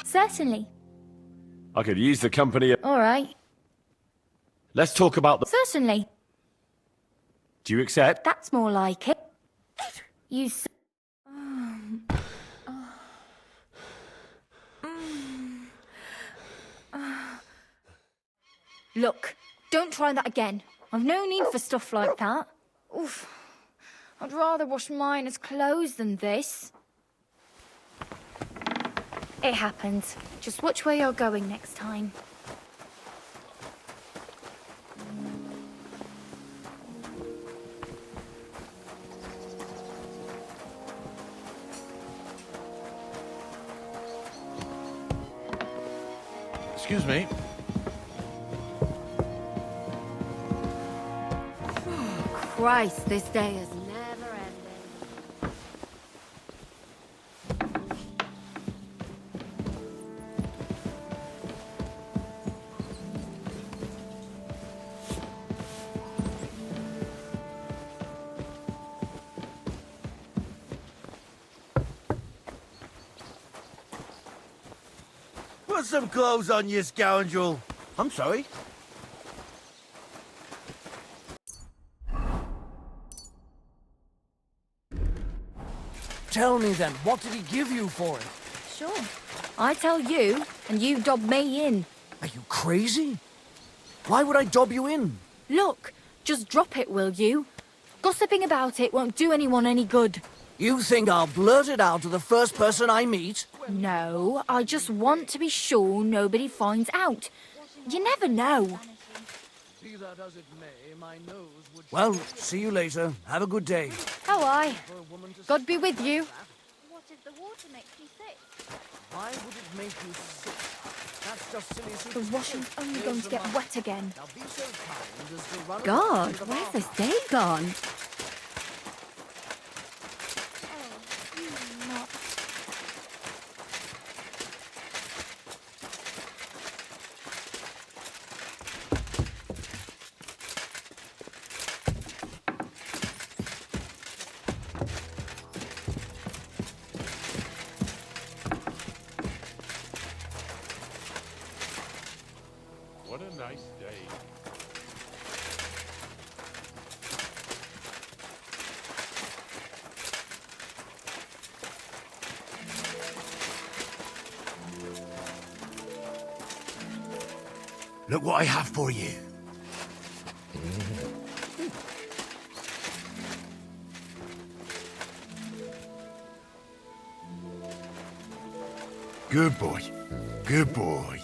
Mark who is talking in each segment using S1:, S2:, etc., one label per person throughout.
S1: Certainly.
S2: I could use the company.
S1: All right.
S2: Let's talk about the...
S1: Certainly.
S2: Do you accept?
S1: That's more like it. You s- Look, don't try that again. I've no need for stuff like that. Oof. I'd rather wash Miner's clothes than this. It happens. Just watch where you're going next time.
S3: Excuse me.
S1: Christ, this day is never ending.
S3: Put some clothes on, you scoundrel. I'm sorry. Tell me then, what did he give you for it?
S1: Sure. I tell you, and you dob me in.
S3: Are you crazy? Why would I dob you in?
S1: Look, just drop it, will you? Gossiping about it won't do anyone any good.
S3: You think I'll blurt it out to the first person I meet?
S1: No, I just want to be sure nobody finds out. You never know.
S3: Well, see you later. Have a good day.
S1: Oh, aye. God be with you.
S4: What if the water makes you sick?
S3: Why would it make you sick? That's just silly
S1: The washing's only going to get wet again.
S3: Now be so kind as to run
S5: God, where's this day gone?
S6: What a nice day.
S3: Look what I have for you. Good boy. Good boy.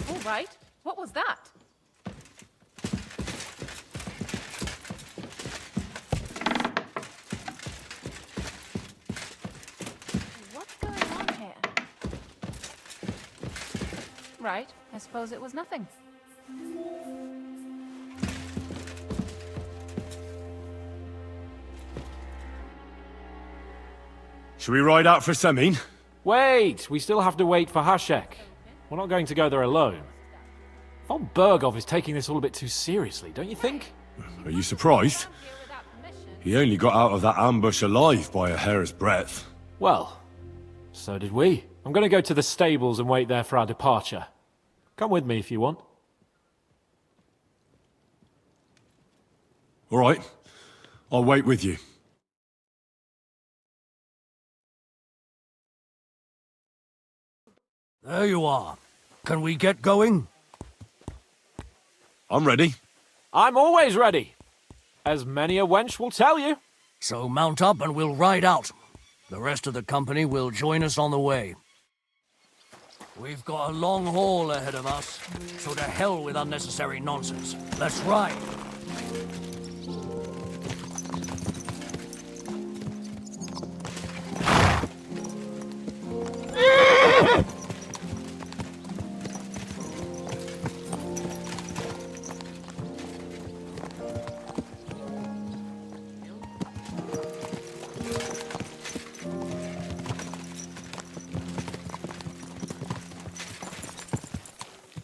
S7: All right. What was that? What's going on here? Right. I suppose it was nothing.
S2: Should we ride out for Semin?
S8: Wait! We still have to wait for Hashek. We're not going to go there alone. Von Bergov is taking this all a bit too seriously, don't you think?
S2: Are you surprised? He only got out of that ambush alive by a hair's breadth.
S8: Well, so did we. I'm going to go to the stables and wait there for our departure. Come with me if you want.
S2: All right. I'll wait with you.
S9: There you are. Can we get going?
S2: I'm ready.
S8: I'm always ready. As many a wench will tell you.
S9: So mount up and we'll ride out. The rest of the company will join us on the way. We've got a long haul ahead of us, so to hell with unnecessary nonsense. Let's ride.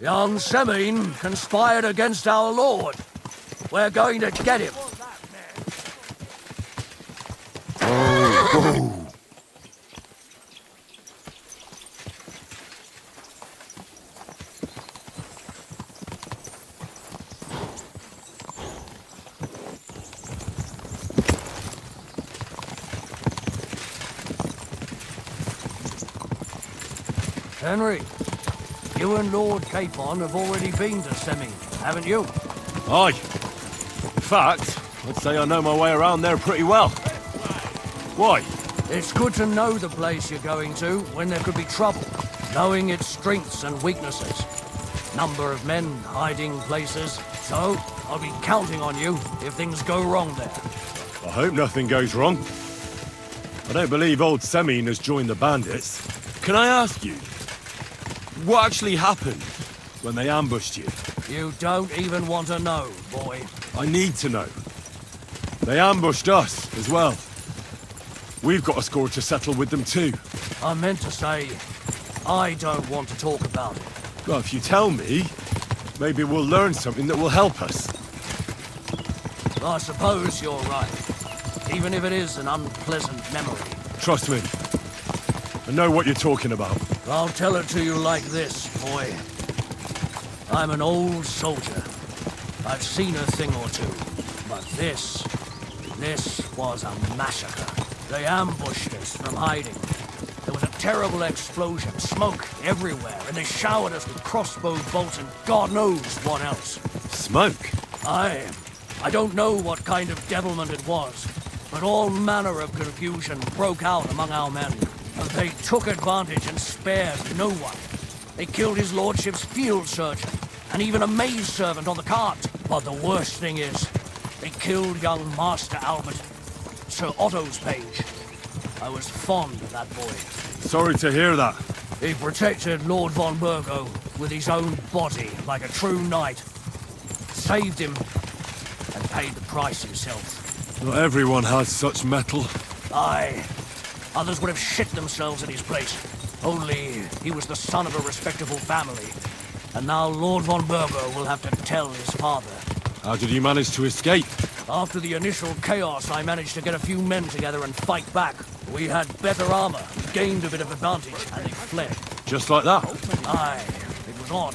S9: Young Semine conspired against our lord. We're going to get him. Henry, you and Lord Capon have already been to Semine, haven't you?
S2: Aye. In fact, I'd say I know my way around there pretty well. Why?
S9: It's good to know the place you're going to when there could be trouble, knowing its strengths and weaknesses. Number of men, hiding places, so I'll be counting on you if things go wrong there.
S2: I hope nothing goes wrong. I don't believe old Semine has joined the bandits. Can I ask you, what actually happened when they ambushed you?
S9: You don't even want to know, boy.
S2: I need to know. They ambushed us as well. We've got a score to settle with them too.
S9: I meant to say, I don't want to talk about it.
S2: Well, if you tell me, maybe we'll learn something that will help us.
S9: I suppose you're right, even if it is an unpleasant memory.
S2: Trust me. I know what you're talking about.
S9: I'll tell it to you like this, boy. I'm an old soldier. I've seen a thing or two. But this was a massacre. They ambushed us from hiding. There was a terrible explosion, smoke everywhere, and they showered us with crossbow bolts and God knows what else.
S2: Smoke?
S9: I don't know what kind of devilment it was, but all manner of confusion broke out among our men. And they took advantage and spared no one. They killed his lordship's field surgeon, and even a maid servant on the cart. But the worst thing is, they killed young Master Albert, Sir Otto's page. I was fond of that boy.
S2: Sorry to hear that.
S9: He protected Lord von Burgo with his own body like a true knight. Saved him, and paid the price himself.
S2: Not everyone has such mettle.
S9: Aye. Others would have shit themselves in his place. Only he was the son of a respectable family. And now Lord von Burgo will have to tell his father.
S2: How did you manage to escape?
S9: After the initial chaos, I managed to get a few men together and fight back. We had better armor, gained a bit of advantage, and they fled.
S2: Just like that?
S9: Aye, it was odd.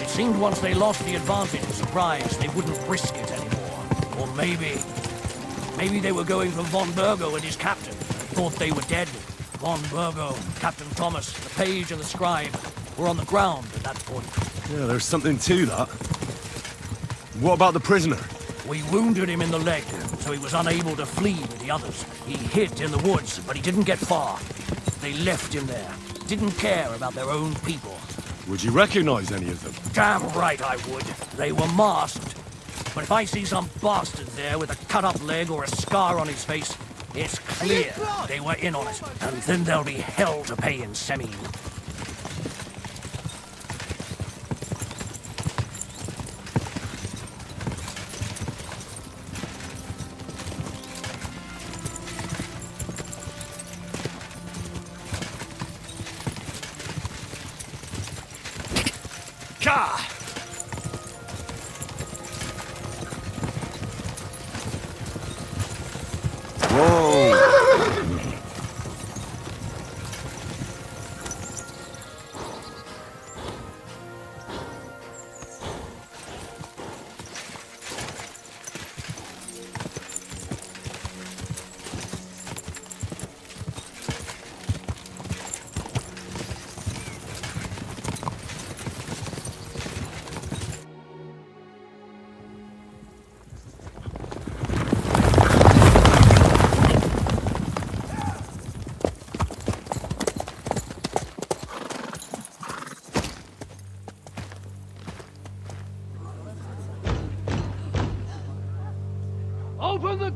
S9: It seemed once they lost the advantage and surprise, they wouldn't risk it anymore. Or maybe they were going for von Burgo and his captain. Thought they were dead. Von Burgo, Captain Thomas, the page and the scribe were on the ground at that point.
S2: Yeah, there's something to that. What about the prisoner?
S9: We wounded him in the leg, so he was unable to flee with the others. He hid in the woods, but he didn't get far. They left him there. Didn't care about their own people.
S2: Would you recognize any of them?
S9: Damn right I would. They were masked. But if I see some bastard there with a cut-up leg or a scar on his face, it's clear they were in on it. And then there'll be hell to pay in Semine.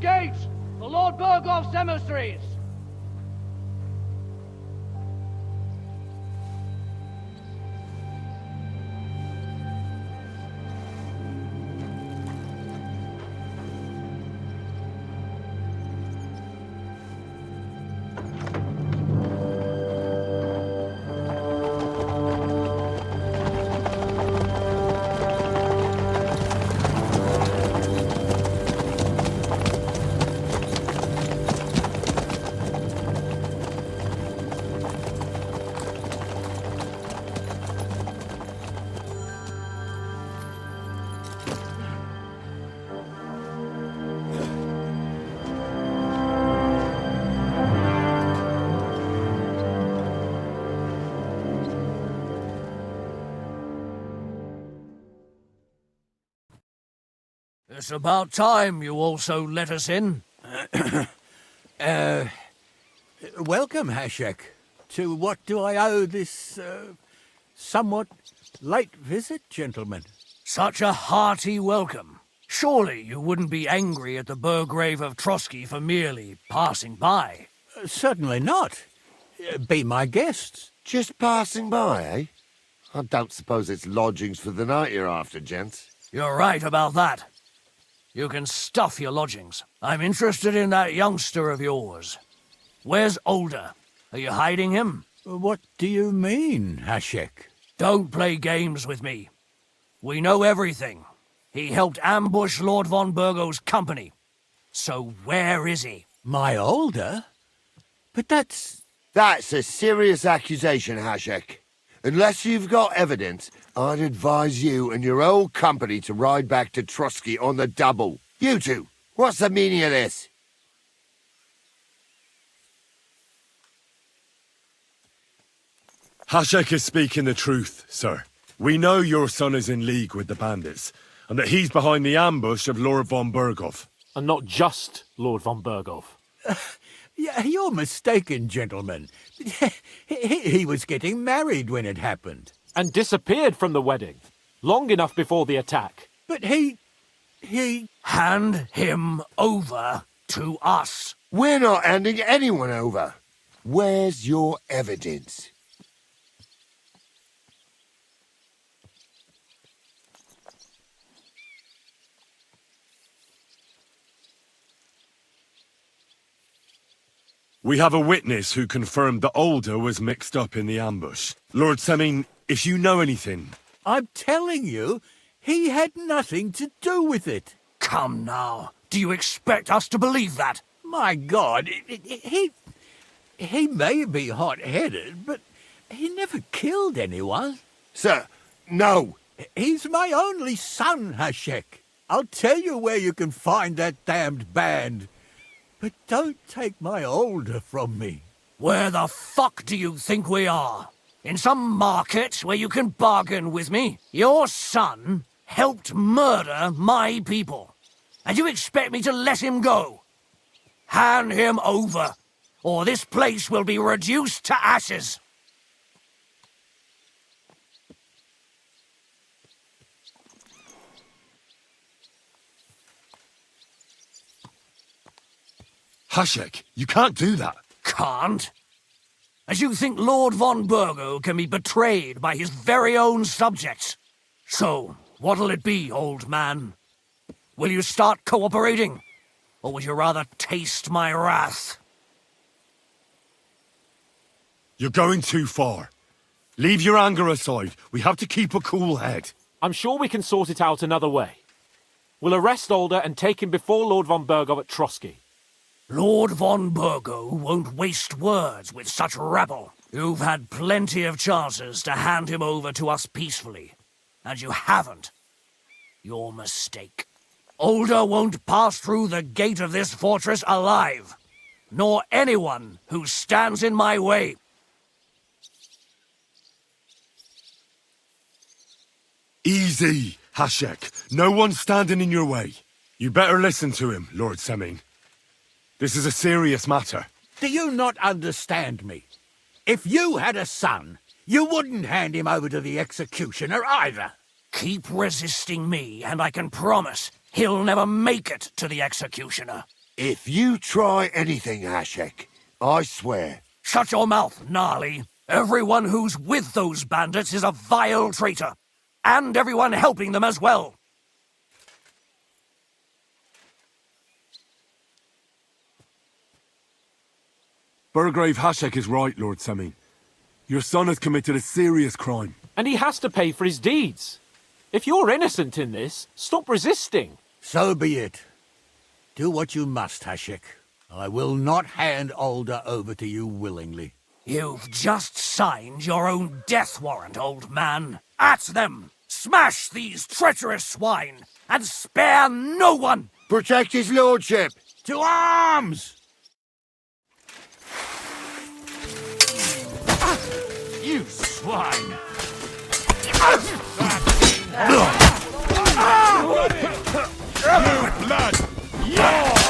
S9: gate! The Lord Berghoff's emissaries! It's about time you also let us in.
S10: Welcome, Hashek. To what do I owe this, somewhat late visit, gentlemen?
S9: Such a hearty welcome. Surely you wouldn't be angry at the Burgrave of Trosky for merely passing by.
S10: Certainly not. Be my guests.
S11: Just passing by, eh? I don't suppose it's lodgings for the night you're after, gents.
S9: You're right about that. You can stuff your lodgings. I'm interested in that youngster of yours. Where's Older? Are you hiding him?
S10: What do you mean, Hashek?
S9: Don't play games with me. We know everything. He helped ambush Lord von Burgo's company. So where is he?
S10: My Older? But that's...
S11: That's a serious accusation, Hashek. Unless you've got evidence, I'd advise you and your old company to ride back to Trosky on the double. You two, what's the meaning of this?
S2: Hashek is speaking the truth, sir. We know your son is in league with the bandits, and that he's behind the ambush of Lord von Burgov.
S8: And not just Lord von Burgov.
S10: Yeah, you're mistaken, gentlemen. He was getting married when it happened.
S8: And disappeared from the wedding, long enough before the attack.
S10: But he...
S9: Hand him over to us.
S11: We're not handing anyone over. Where's your evidence?
S2: We have a witness who confirmed that Older was mixed up in the ambush. Lord Semin, if you know anything...
S10: I'm telling you, he had nothing to do with it.
S9: Come now. Do you expect us to believe that?
S10: My God, he may be hot-headed, but he never killed anyone.
S11: Sir, no.
S10: He's my only son, Hashek. I'll tell you where you can find that damned band. But don't take my Older from me.
S9: Where the fuck do you think we are? In some market where you can bargain with me? Your son helped murder my people. And you expect me to let him go? Hand him over, or this place will be reduced to ashes.
S2: Hashek, you can't do that.
S9: Can't? As you think Lord von Burgo can be betrayed by his very own subjects? So, what'll it be, old man? Will you start cooperating? Or would you rather taste my wrath?
S2: You're going too far. Leave your anger aside. We have to keep a cool head.
S8: I'm sure we can sort it out another way. We'll arrest Older and take him before Lord von Burgov at Trosky.
S9: Lord von Burgo won't waste words with such rabble. You've had plenty of chances to hand him over to us peacefully, and you haven't. Your mistake. Older won't pass through the gate of this fortress alive, nor anyone who stands in my way.
S2: Easy, Hashek. No one's standing in your way. You better listen to him, Lord Semin. This is a serious matter.
S10: Do you not understand me? If you had a son, you wouldn't hand him over to the executioner either.
S9: Keep resisting me, and I can promise he'll never make it to the executioner.
S11: If you try anything, Hashek, I swear.
S9: Shut your mouth, gnarly. Everyone who's with those bandits is a vile traitor. And everyone helping them as well.
S2: Burgrave Hashek is right, Lord Semin. Your son has committed a serious crime.
S8: And he has to pay for his deeds. If you're innocent in this, stop resisting.
S10: So be it. Do what you must, Hashek. I will not hand Alder over to you willingly.
S9: You've just signed your own death warrant, old man. At them! Smash these treacherous swine, and spare no one!
S11: Protect his lordship!
S10: To arms!
S6: You swine! Blood! You're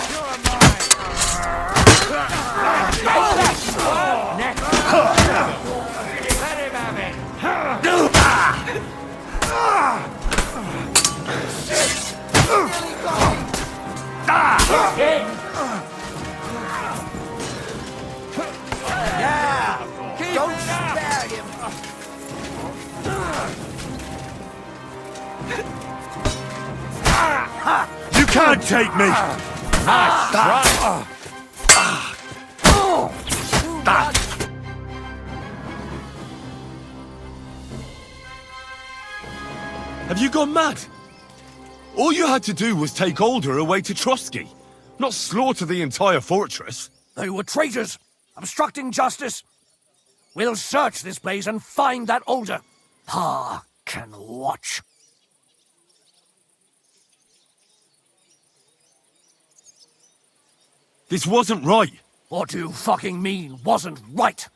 S9: Don't spare him!
S2: You can't take me! Have you gone mad? All you had to do was take Alder away to Trosky, not slaughter the entire fortress.
S9: They were traitors, obstructing justice. We'll search this place and find that Alder. Pa can watch.
S2: This wasn't right.
S9: What do you fucking mean wasn't right?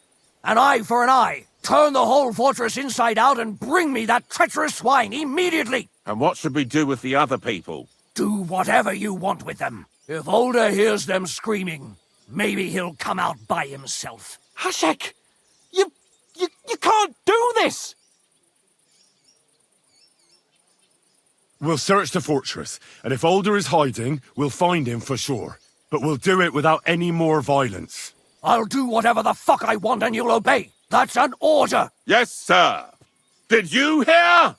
S9: An eye for an eye. Turn the whole fortress inside out and bring me that treacherous swine immediately.
S6: And what should we do with the other people?
S9: Do whatever you want with them. If Alder hears them screaming, maybe he'll come out by himself.
S8: Hashek! You can't do this!
S2: We'll search the fortress, and if Alder is hiding, we'll find him for sure. But we'll do it without any more violence.
S9: I'll do whatever the fuck I want and you'll obey. That's an order.
S6: Yes, sir. Did you hear?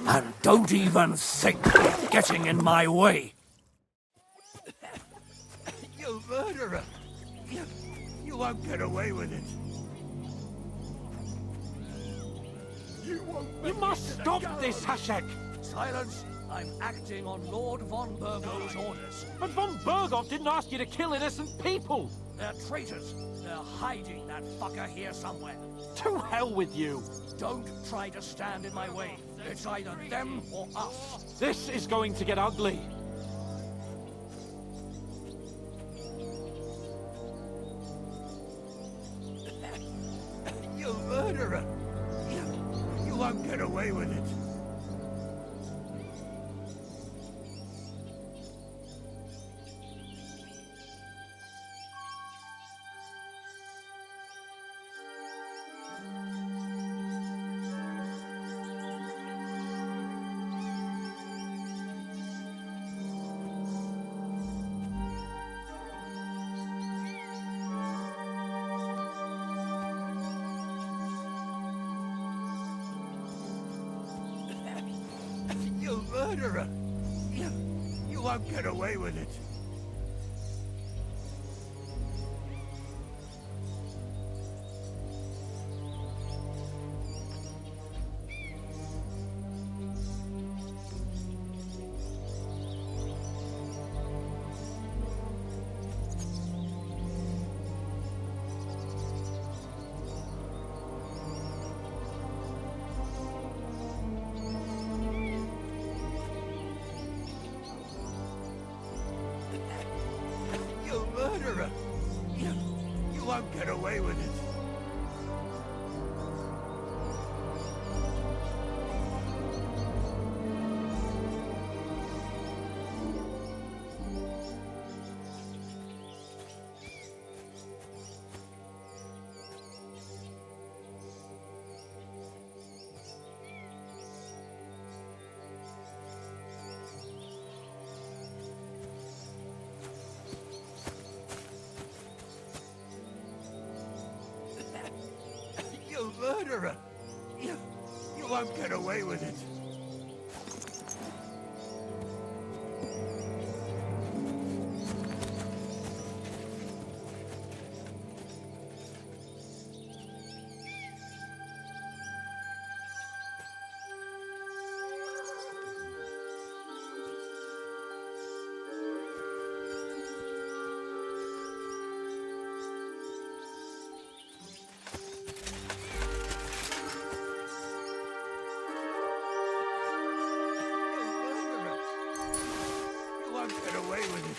S9: And don't even think of getting in my way.
S10: You murderer! You won't get away with it.
S8: You must stop this, Hashek!
S9: Silence. I'm acting on Lord von Burgov's orders.
S8: But von Burgov didn't ask you to kill innocent people!
S9: They're traitors. They're hiding that fucker here somewhere.
S8: To hell with you!
S9: Don't try to stand in my way. It's either them or us.
S8: This is going to get ugly.
S10: You murderer! You won't get away with it. You murderer! You won't get away with it. You murderer! You won't get away with it. won't get away with it. You won't get away with it.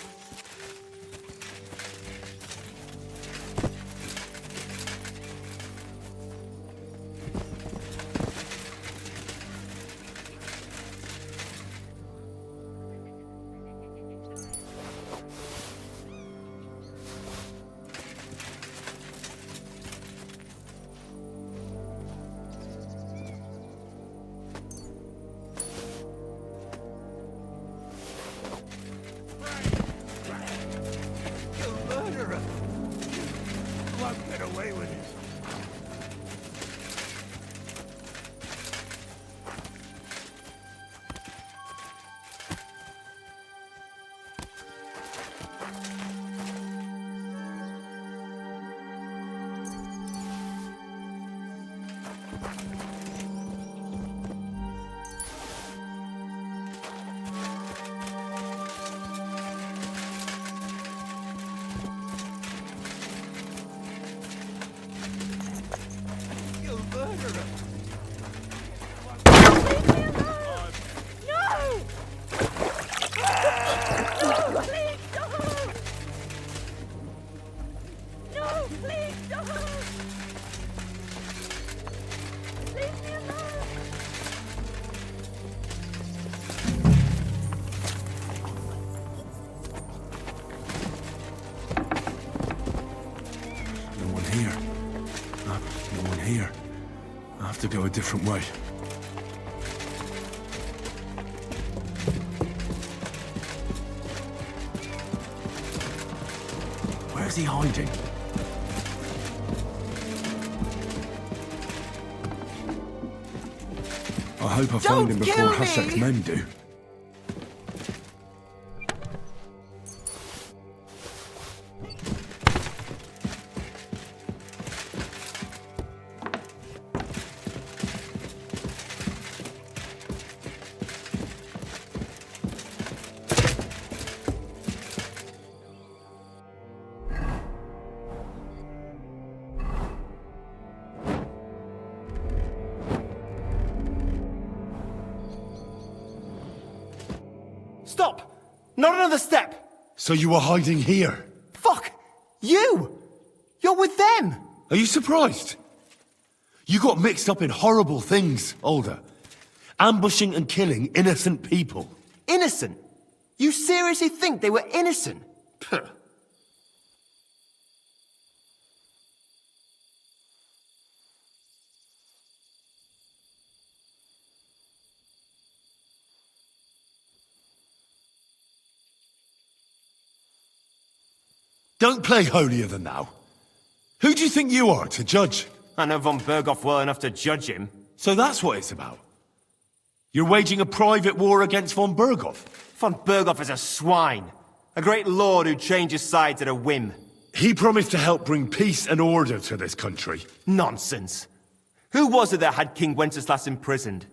S10: You murderer! You won't get away with it. You murderer!
S2: No one here. No one here. I have to go a different way. Where's he hiding? I hope I find him before Hashek's men do.
S3: Stop! Not another step!
S2: So you were hiding here?
S3: Fuck! You! You're with them!
S2: Are you surprised? You got mixed up in horrible things, Alder. Ambushing and killing innocent people.
S3: Innocent? You seriously think they were innocent? Puh.
S2: Don't play holier than thou. Who do you think you are to judge?
S3: I know von Berghoff well enough to judge him.
S2: So that's what it's about. You're waging a private war against von Berghoff.
S3: Von Berghoff is a swine. A great lord who changes sides at a whim.
S2: He promised to help bring peace and order to this country.
S3: Nonsense. Who was it that had King Wenceslas imprisoned?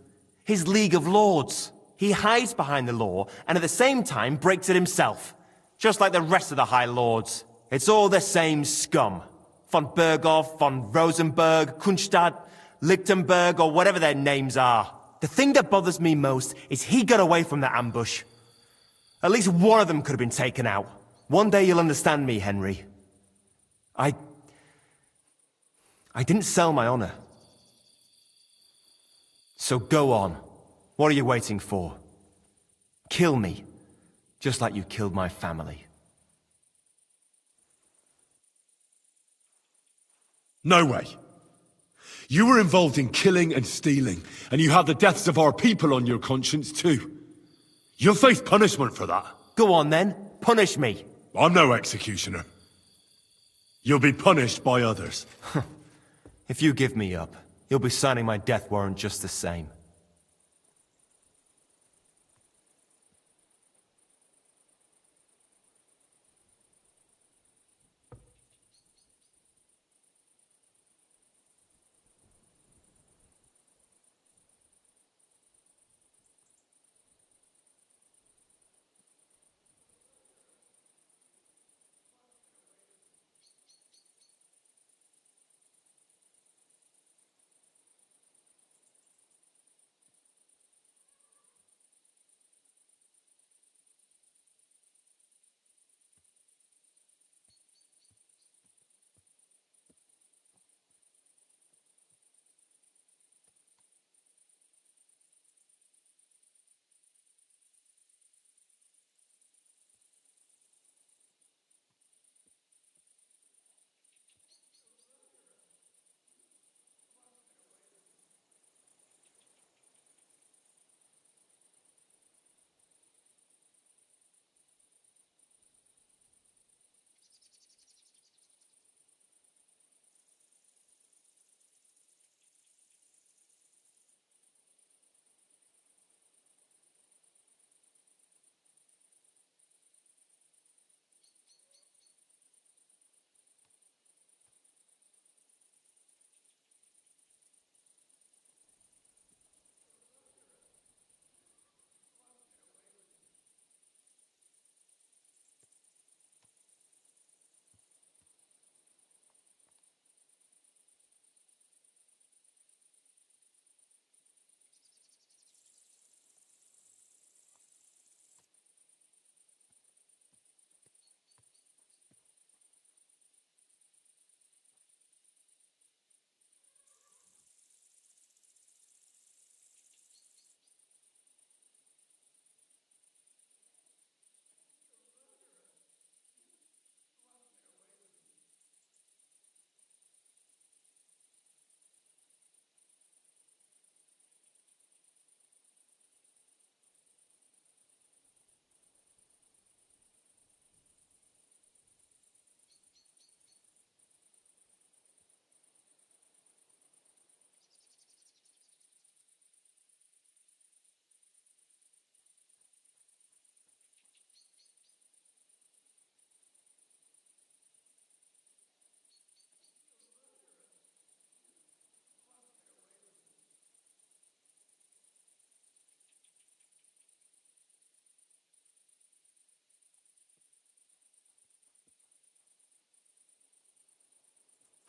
S3: His League of Lords. He hides behind the law and at the same time breaks it himself. Just like the rest of the High Lords. It's all the same scum. Von Berghoff, von Rosenberg, Kunstadt, Lichtenberg, or whatever their names are. The thing that bothers me most is he got away from the ambush. At least one of them could have been taken out. One day you'll understand me, Henry. I didn't sell my honor. So go on. What are you waiting for? Kill me. Just like you killed my family.
S2: No way. You were involved in killing and stealing, and you have the deaths of our people on your conscience too. You'll face punishment for that.
S3: Go on then, punish me.
S2: I'm no executioner. You'll be punished by others.
S3: If you give me up, you'll be signing my death warrant just the same.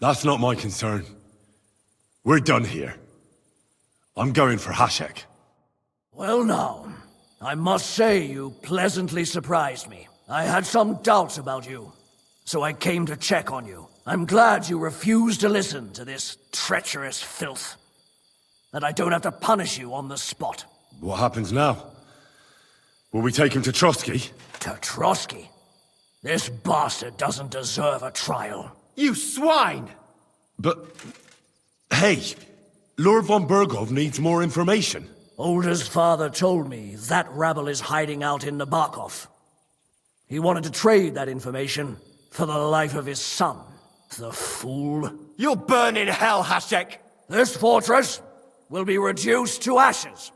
S2: That's not my concern. We're done here. I'm going for Hashek.
S9: Well now, I must say you pleasantly surprised me. I had some doubts about you, so I came to check on you. I'm glad you refused to listen to this treacherous filth. That I don't have to punish you on the spot.
S2: What happens now? Will we take him to Trosky?
S9: To Trosky? This bastard doesn't deserve a trial.
S3: You swine!
S2: But... hey, Lord von Bergov needs more information.
S9: Older's father told me that rabble is hiding out in Nabokov. He wanted to trade that information for the life of his son. The fool.
S3: You'll burn in hell, Hashek!
S9: This fortress will be reduced to ashes,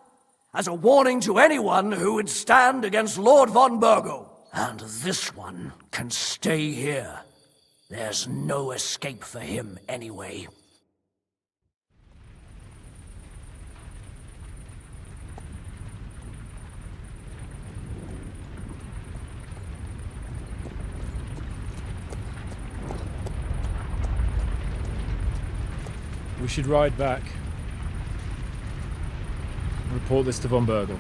S9: as a warning to anyone who would stand against Lord von Bergov. And this one can stay here. There's no escape for him anyway.
S12: We should ride back. Report this to von Bergel.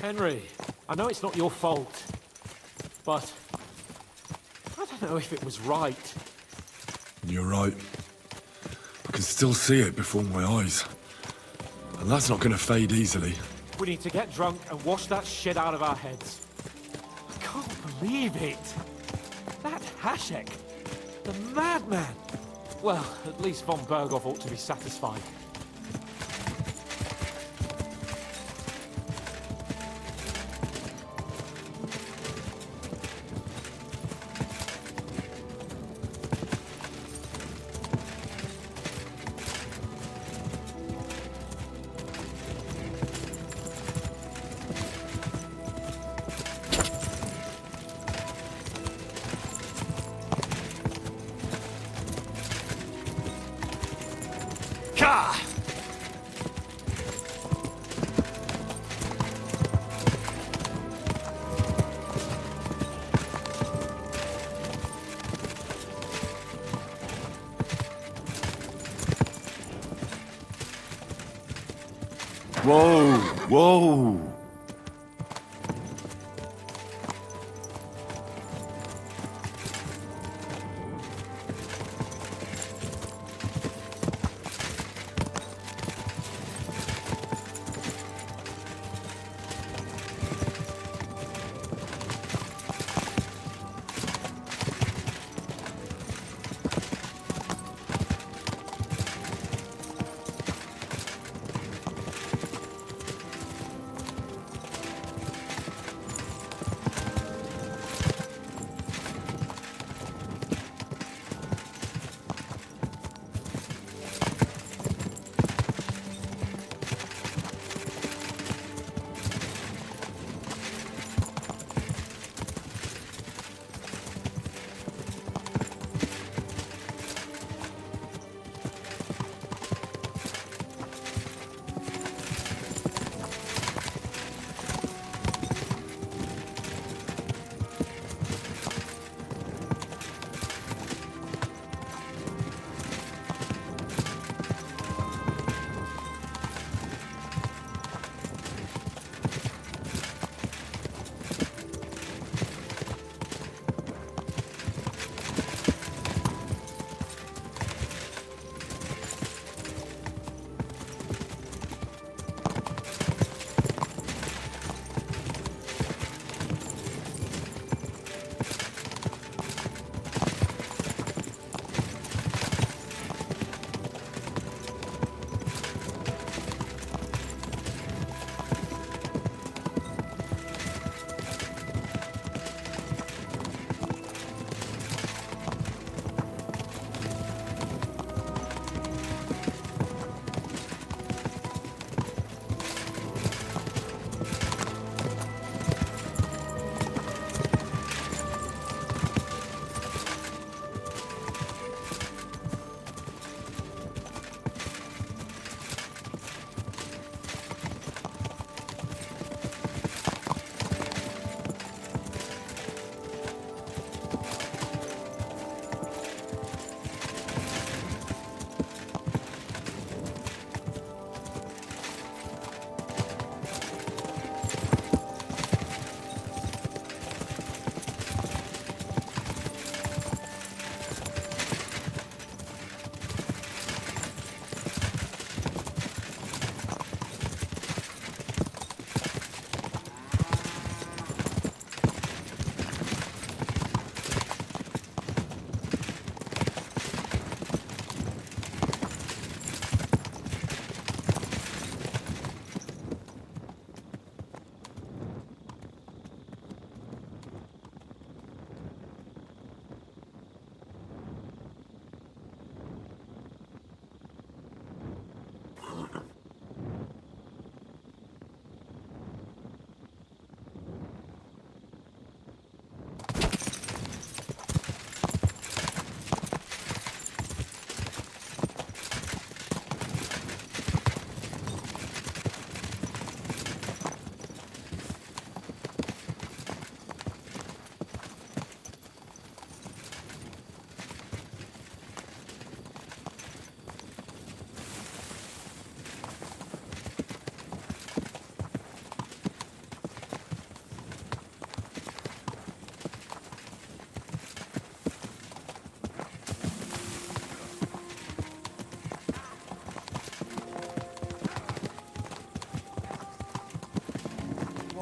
S8: Henry, I know it's not your fault, but I don't know if it was right.
S2: You're right. I can still see it before my eyes. And that's not gonna fade easily.
S8: We need to get drunk and wash that shit out of our heads. I can't believe it. That Hashek, the madman. Well, at least von Bergov ought to be satisfied.
S2: Whoa, whoa.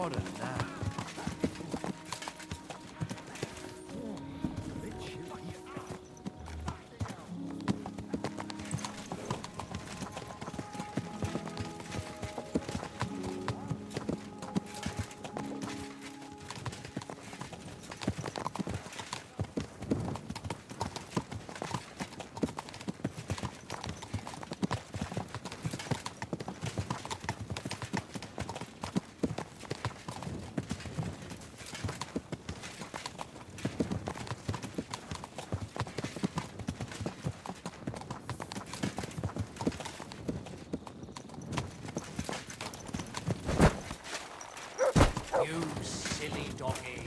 S3: What a laugh.
S9: You silly doggy.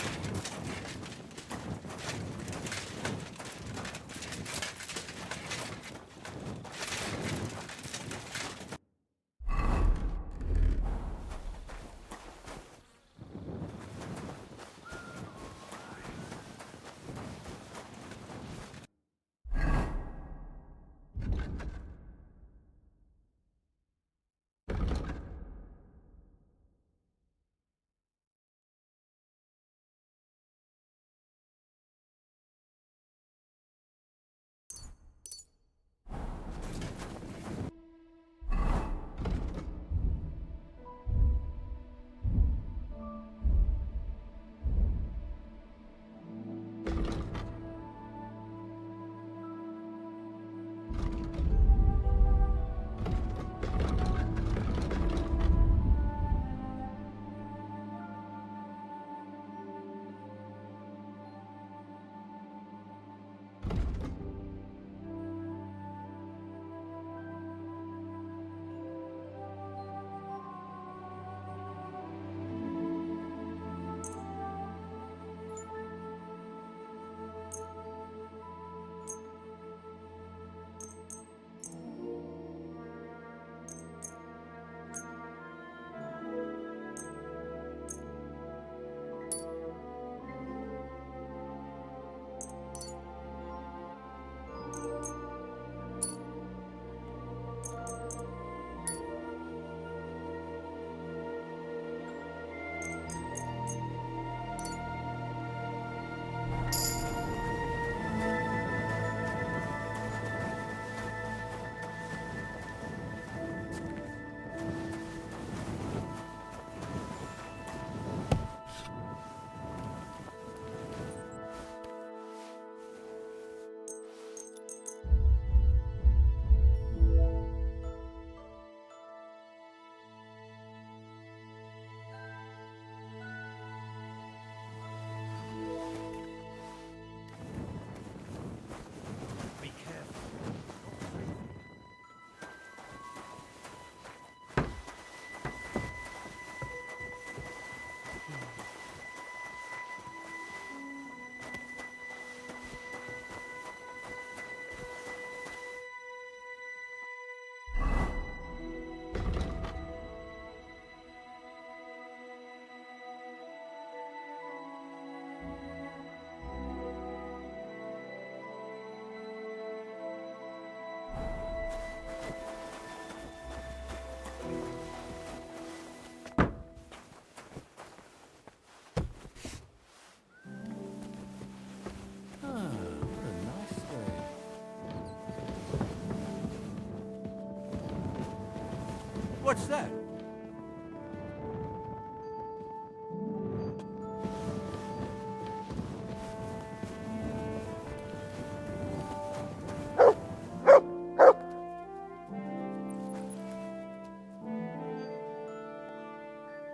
S10: What's that?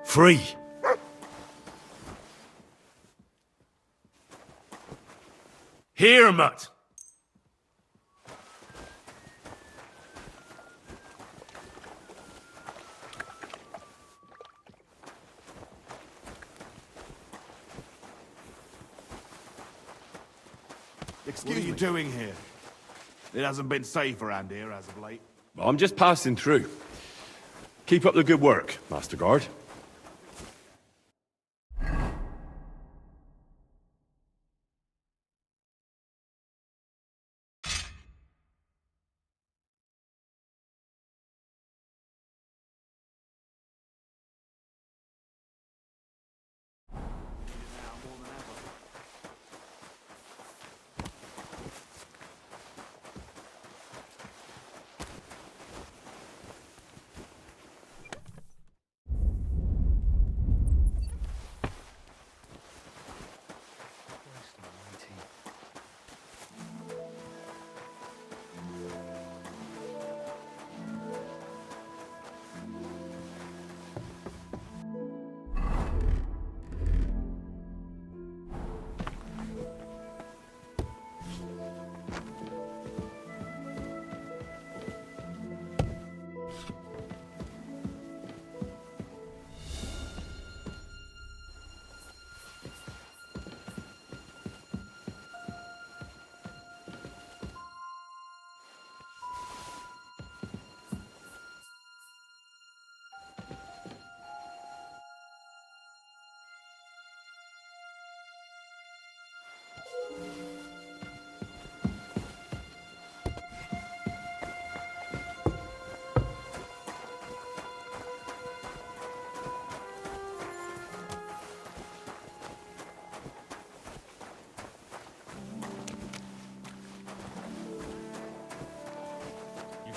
S2: Free! Here, Mutt!
S6: What are you doing here? It hasn't been safe around here as of late.
S2: I'm just passing through. Keep up the good work, Master Guard.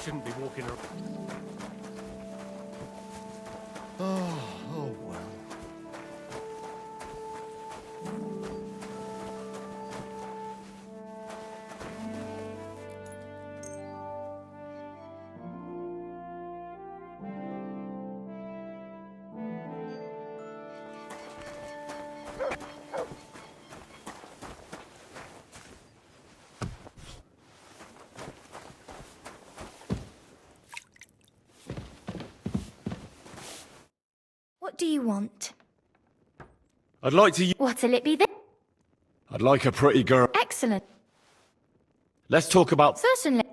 S8: shouldn't be walking around.
S11: Oh well.
S1: What do you want?
S2: I'd like to...
S1: What'll it be then?
S2: I'd like a pretty girl.
S1: Excellent.
S2: Let's talk about...
S1: Certainly.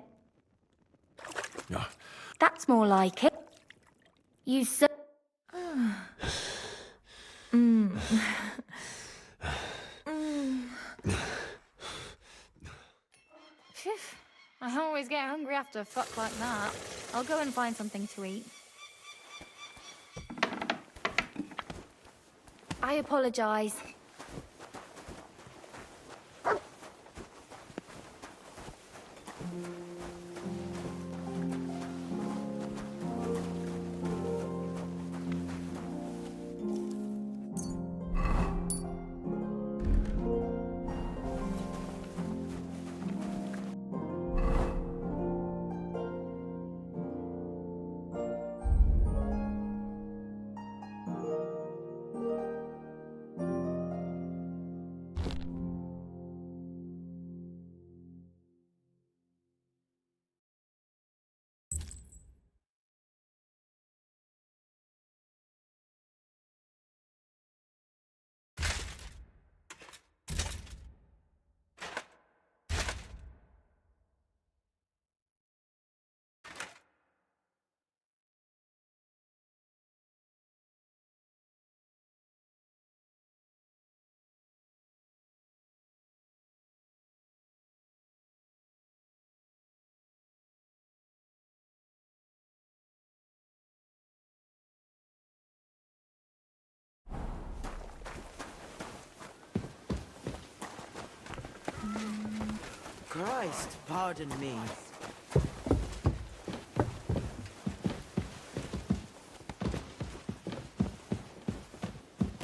S2: Yeah.
S1: That's more like it. You so... Phew. I always get hungry after a fuck like that. I'll go and find something to eat. I apologize.
S13: Christ, pardon me.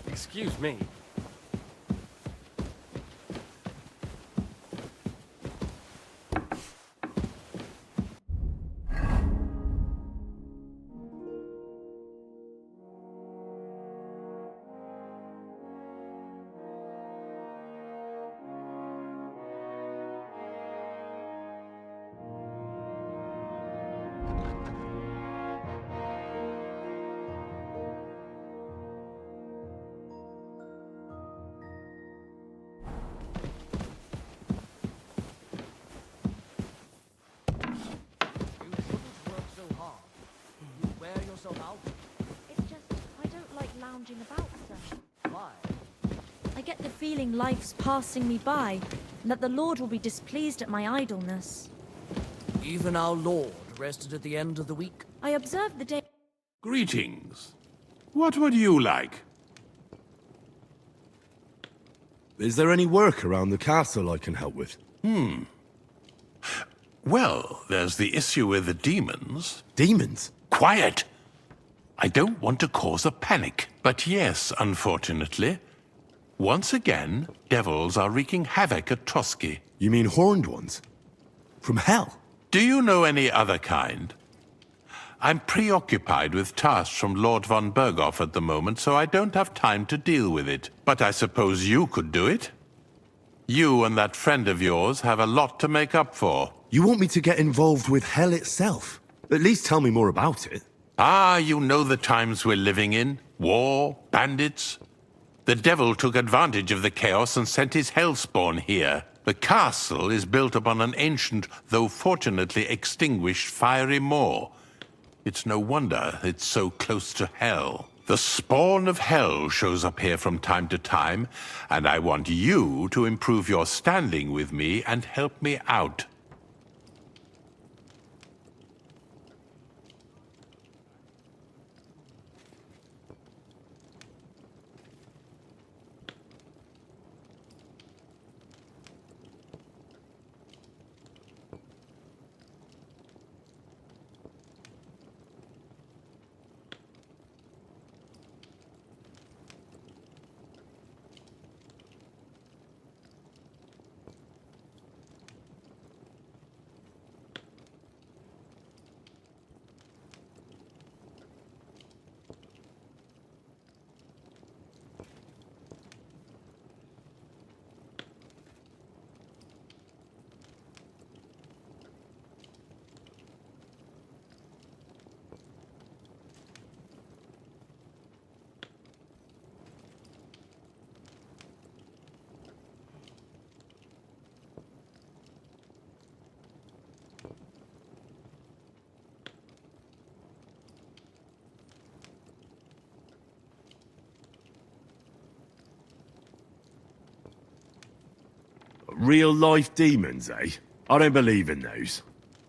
S8: Excuse me.
S4: It's just, I don't like lounging about, sir.
S9: Why?
S14: I get the feeling life's passing me by, and that the Lord will be displeased at my idleness.
S9: Even our Lord rested at the end of the week.
S14: I observed the day...
S6: Greetings. What would you like?
S2: Is there any work around the castle I can help with?
S6: Well, there's the issue with the demons.
S2: Demons?
S6: Quiet! I don't want to cause a panic, but yes, unfortunately. Once again, devils are wreaking havoc at Trosky.
S2: You mean horned ones? From hell?
S6: Do you know any other kind? I'm preoccupied with tasks from Lord von Berghoff at the moment, so I don't have time to deal with it. But I suppose you could do it? You and that friend of yours have a lot to make up for.
S2: You want me to get involved with hell itself? At least tell me more about it.
S6: Ah, you know the times we're living in. War, bandits. The devil took advantage of the chaos and sent his hellspawn here. The castle is built upon an ancient, though fortunately extinguished, fiery moor. It's no wonder it's so close to hell. The spawn of hell shows up here from time to time, and I want you to improve your standing with me and help me out.
S2: Real-life demons, eh? I don't believe in those.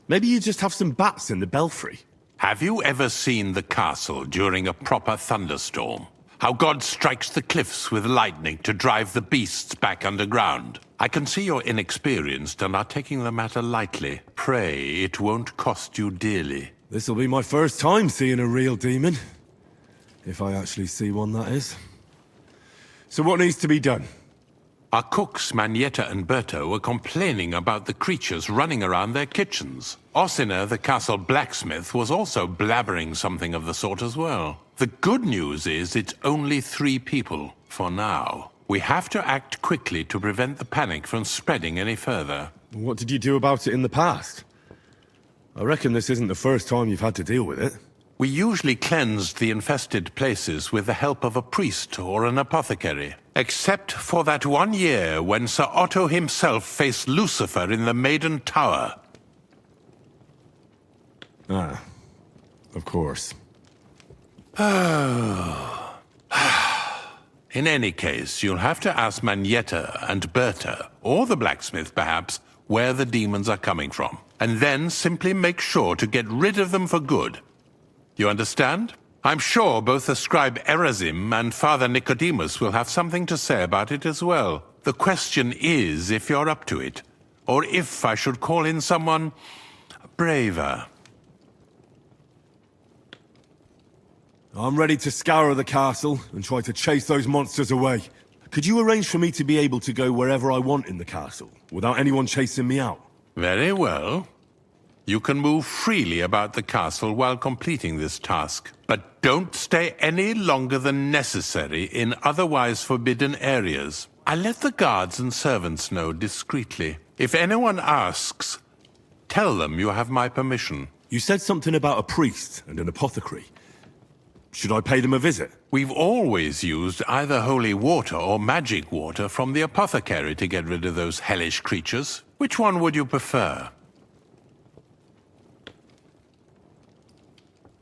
S2: Maybe you just have some bats in the belfry.
S6: Have you ever seen the castle during a proper thunderstorm? How God strikes the cliffs with lightning to drive the beasts back underground? I can see you're inexperienced and are taking the matter lightly. Pray it won't cost you dearly.
S2: This'll be my first time seeing a real demon. If I actually see one, that is. So what needs to be done?
S6: Our cooks, Manietta and Berto, were complaining about the creatures running around their kitchens. Ossina, the castle blacksmith, was also blabbering something of the sort as well. The good news is it's only 3 people, for now. We have to act quickly to prevent the panic from spreading any further.
S2: What did you do about it in the past? I reckon this isn't the first time you've had to deal with it.
S6: We usually cleansed the infested places with the help of a priest or an apothecary. Except for that one year when Sir Otto himself faced Lucifer in the Maiden Tower.
S2: Ah, of course.
S6: In any case, you'll have to ask Manietta and Berta, or the blacksmith perhaps, where the demons are coming from. And then simply make sure to get rid of them for good. You understand? I'm sure both the scribe Erazim and Father Nicodemus will have something to say about it as well. The question is if you're up to it, or if I should call in someone braver.
S2: I'm ready to scour the castle and try to chase those monsters away. Could you arrange for me to be able to go wherever I want in the castle, without anyone chasing me out?
S6: Very well. You can move freely about the castle while completing this task, but don't stay any longer than necessary in otherwise forbidden areas. I let the guards and servants know discreetly. If anyone asks, tell them you have my permission.
S2: You said something about a priest and an apothecary. Should I pay them a visit?
S6: We've always used either holy water or magic water from the apothecary to get rid of those hellish creatures. Which one would you prefer?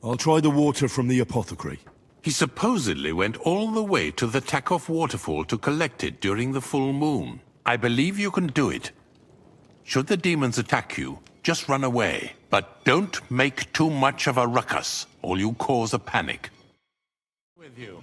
S2: I'll try the water from the apothecary.
S6: He supposedly went all the way to the Takoff waterfall to collect it during the full moon. I believe you can do it. Should the demons attack you, just run away. But don't make too much of a ruckus, or you cause a panic. With you.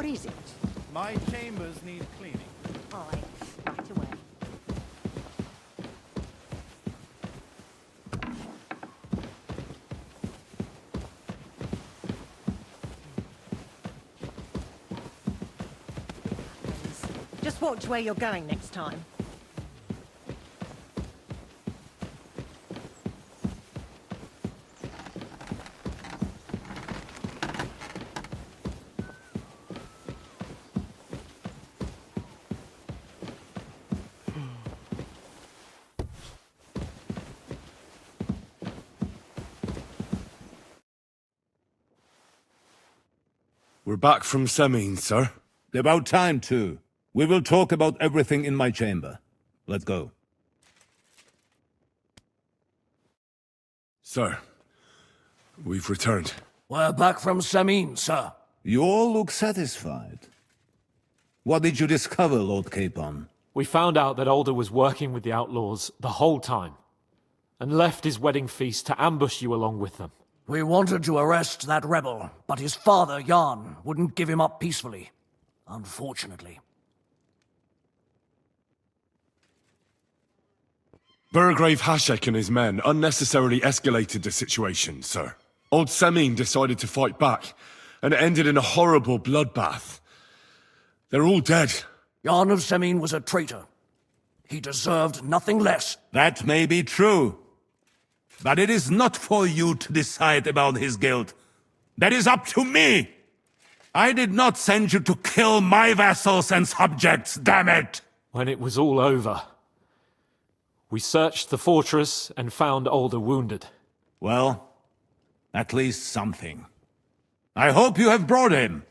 S13: What is it?
S15: My chambers need cleaning.
S4: Aye, right away.
S13: Just watch where you're going next time.
S2: We're back from Semine, sir.
S16: About time, too. We will talk about everything in my chamber. Let's go.
S2: Sir, we've returned.
S9: We're back from Semine, sir.
S16: You all look satisfied. What did you discover, Lord Capon?
S8: We found out that Alder was working with the outlaws the whole time, and left his wedding feast to ambush you along with them.
S9: We wanted to arrest that rebel, but his father, Jan, wouldn't give him up peacefully. Unfortunately.
S2: Burgrave Hashek and his men unnecessarily escalated the situation, sir. Old Semine decided to fight back, and it ended in a horrible bloodbath. They're all dead.
S9: Jan of Semine was a traitor. He deserved nothing less.
S16: That may be true. But it is not for you to decide about his guilt. That is up to me! I did not send you to kill my vassals and subjects, damn it!
S8: When it was all over, we searched the fortress and found Alder wounded.
S16: Well, at least something. I hope you have brought him.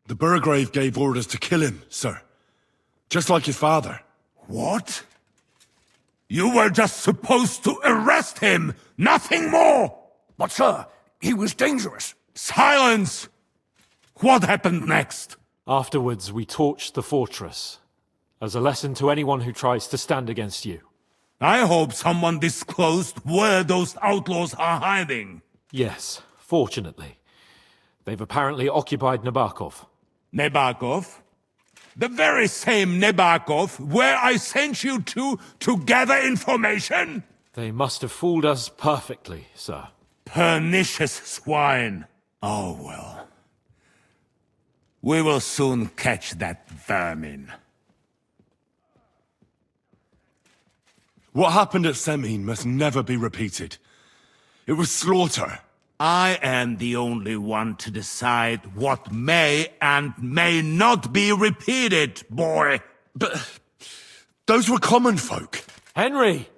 S2: The Burgrave gave orders to kill him, sir. Just like his father.
S16: What? You were just supposed to arrest him, nothing more!
S9: But sir, he was dangerous.
S16: Silence! What happened next?
S8: Afterwards, we torched the fortress, as a lesson to anyone who tries to stand against you.
S16: I hope someone disclosed where those outlaws are hiding.
S8: Yes, fortunately. They've apparently occupied Nabokov.
S16: Nabokov? The very same Nabokov where I sent you to gather information?
S8: They must have fooled us perfectly, sir.
S16: Pernicious swine. Oh well. We will soon catch that vermin.
S2: What happened at Semine must never be repeated. It was slaughter.
S16: I am the only one to decide what may and may not be repeated, boy.
S2: But those were common folk.
S8: Henry!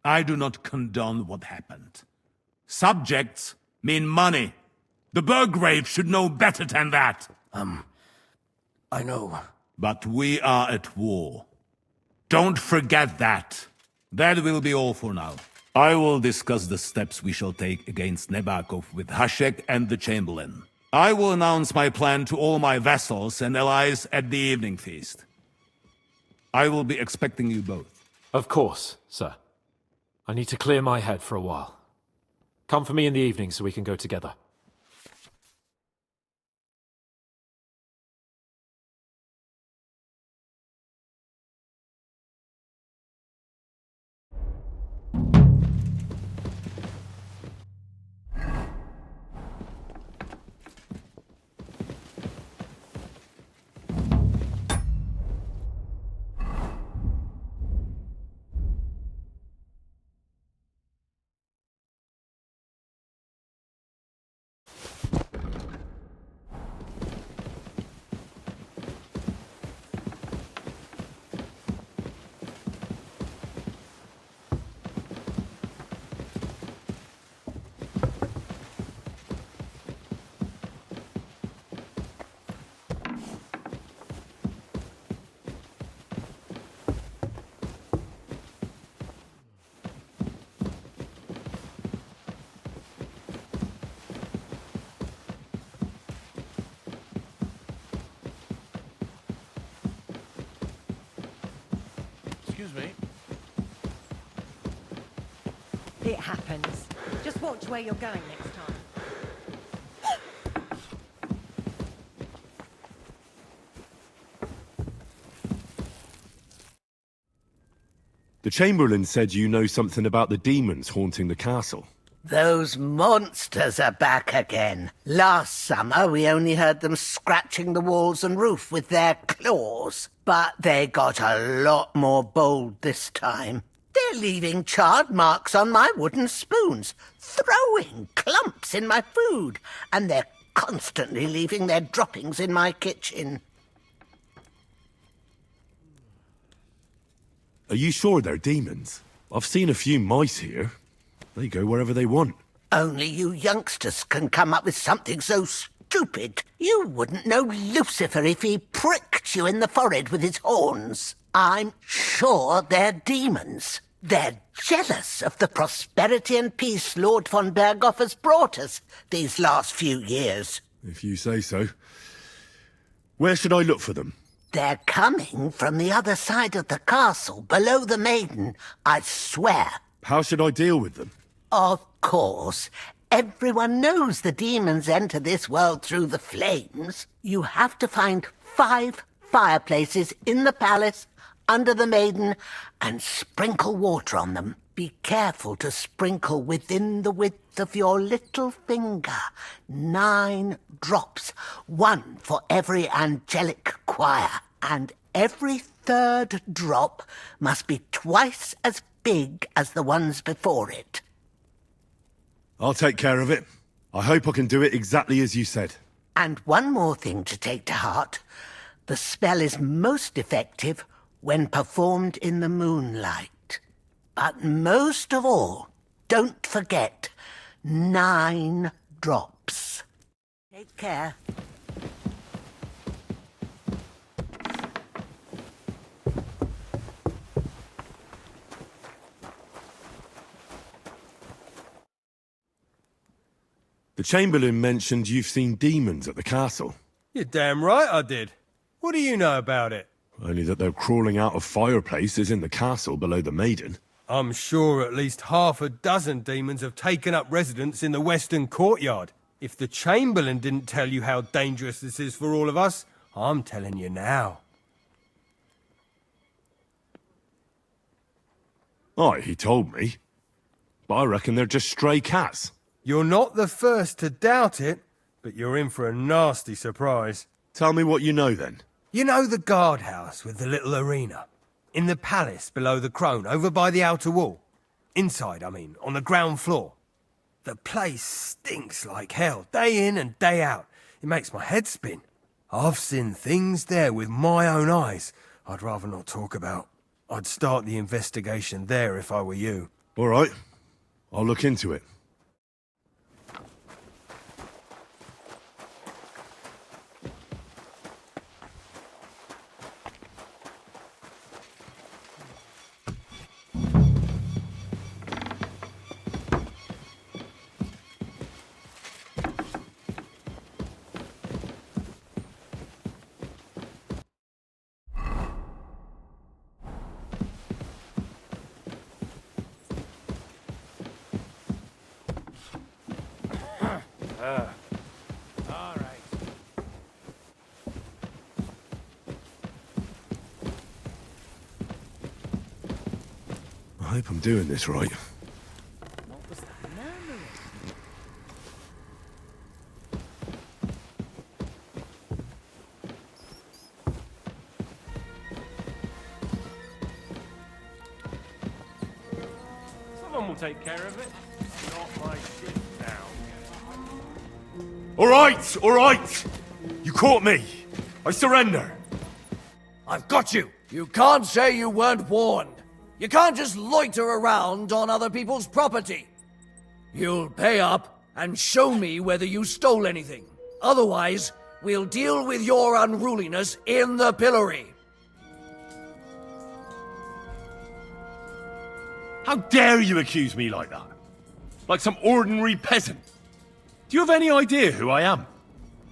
S16: I do not condone what happened. Subjects mean money. The Burgrave should know better than that.
S9: I know.
S16: But we are at war. Don't forget that. That will be all for now. I will discuss the steps we shall take against Nabokov with Hashek and the Chamberlain. I will announce my plan to all my vassals and allies at the evening feast. I will be expecting you both.
S8: Of course, sir. I need to clear my head for a while. Come for me in the evening so we can go together.
S15: Excuse me.
S13: It happens. Just watch where you're going next time.
S2: The Chamberlain said you know something about the demons haunting the castle.
S17: Those monsters are back again. Last summer, we only heard them scratching the walls and roof with their claws. But they got a lot more bold this time. They're leaving charred marks on my wooden spoons, throwing clumps in my food, and they're constantly leaving their droppings in my kitchen.
S2: Are you sure they're demons? I've seen a few mice here. They go wherever they want.
S17: Only you youngsters can come up with something so stupid. You wouldn't know Lucifer if he pricked you in the forehead with his horns. I'm sure they're demons. They're jealous of the prosperity and peace Lord von Berghoff has brought us these last few years.
S2: If you say so. Where should I look for them?
S17: They're coming from the other side of the castle, below the maiden, I swear.
S2: How should I deal with them?
S17: Of course. Everyone knows the demons enter this world through the flames. You have to find 5 fireplaces in the palace, under the maiden, and sprinkle water on them. Be careful to sprinkle within the width of your little finger. 9 drops, 1 for every angelic choir. And every 3rd drop must be twice as big as the ones before it.
S2: I'll take care of it. I hope I can do it exactly as you said.
S17: And one more thing to take to heart. The spell is most effective when performed in the moonlight. But most of all, don't forget 9 drops. Take care.
S2: The Chamberlain mentioned you've seen demons at the castle.
S18: You're damn right I did. What do you know about it?
S2: Only that they're crawling out of fireplaces in the castle below the maiden.
S18: I'm sure at least 6 demons have taken up residence in the western courtyard. If the Chamberlain didn't tell you how dangerous this is for all of us, I'm telling you now.
S2: Aye, he told me. But I reckon they're just stray cats.
S18: You're not the first to doubt it, but you're in for a nasty surprise.
S2: Tell me what you know, then.
S18: You know the guardhouse with the little arena? In the palace below the Crone, over by the outer wall? Inside, I mean, on the ground floor. The place stinks like hell, day in and day out. It makes my head spin. I've seen things there with my own eyes I'd rather not talk about. I'd start the investigation there if I were you.
S2: All right. I'll look into it.
S8: All right.
S2: I hope I'm doing this right.
S8: What was that murmuring? Someone will take care of it. It's not my shit now.
S2: All right! You caught me. I surrender.
S9: I've got you. You can't say you weren't warned. You can't just loiter around on other people's property. You'll pay up and show me whether you stole anything. Otherwise, we'll deal with your unruliness in the pillory.
S2: How dare you accuse me like that? Like some ordinary peasant. Do you have any idea who I am?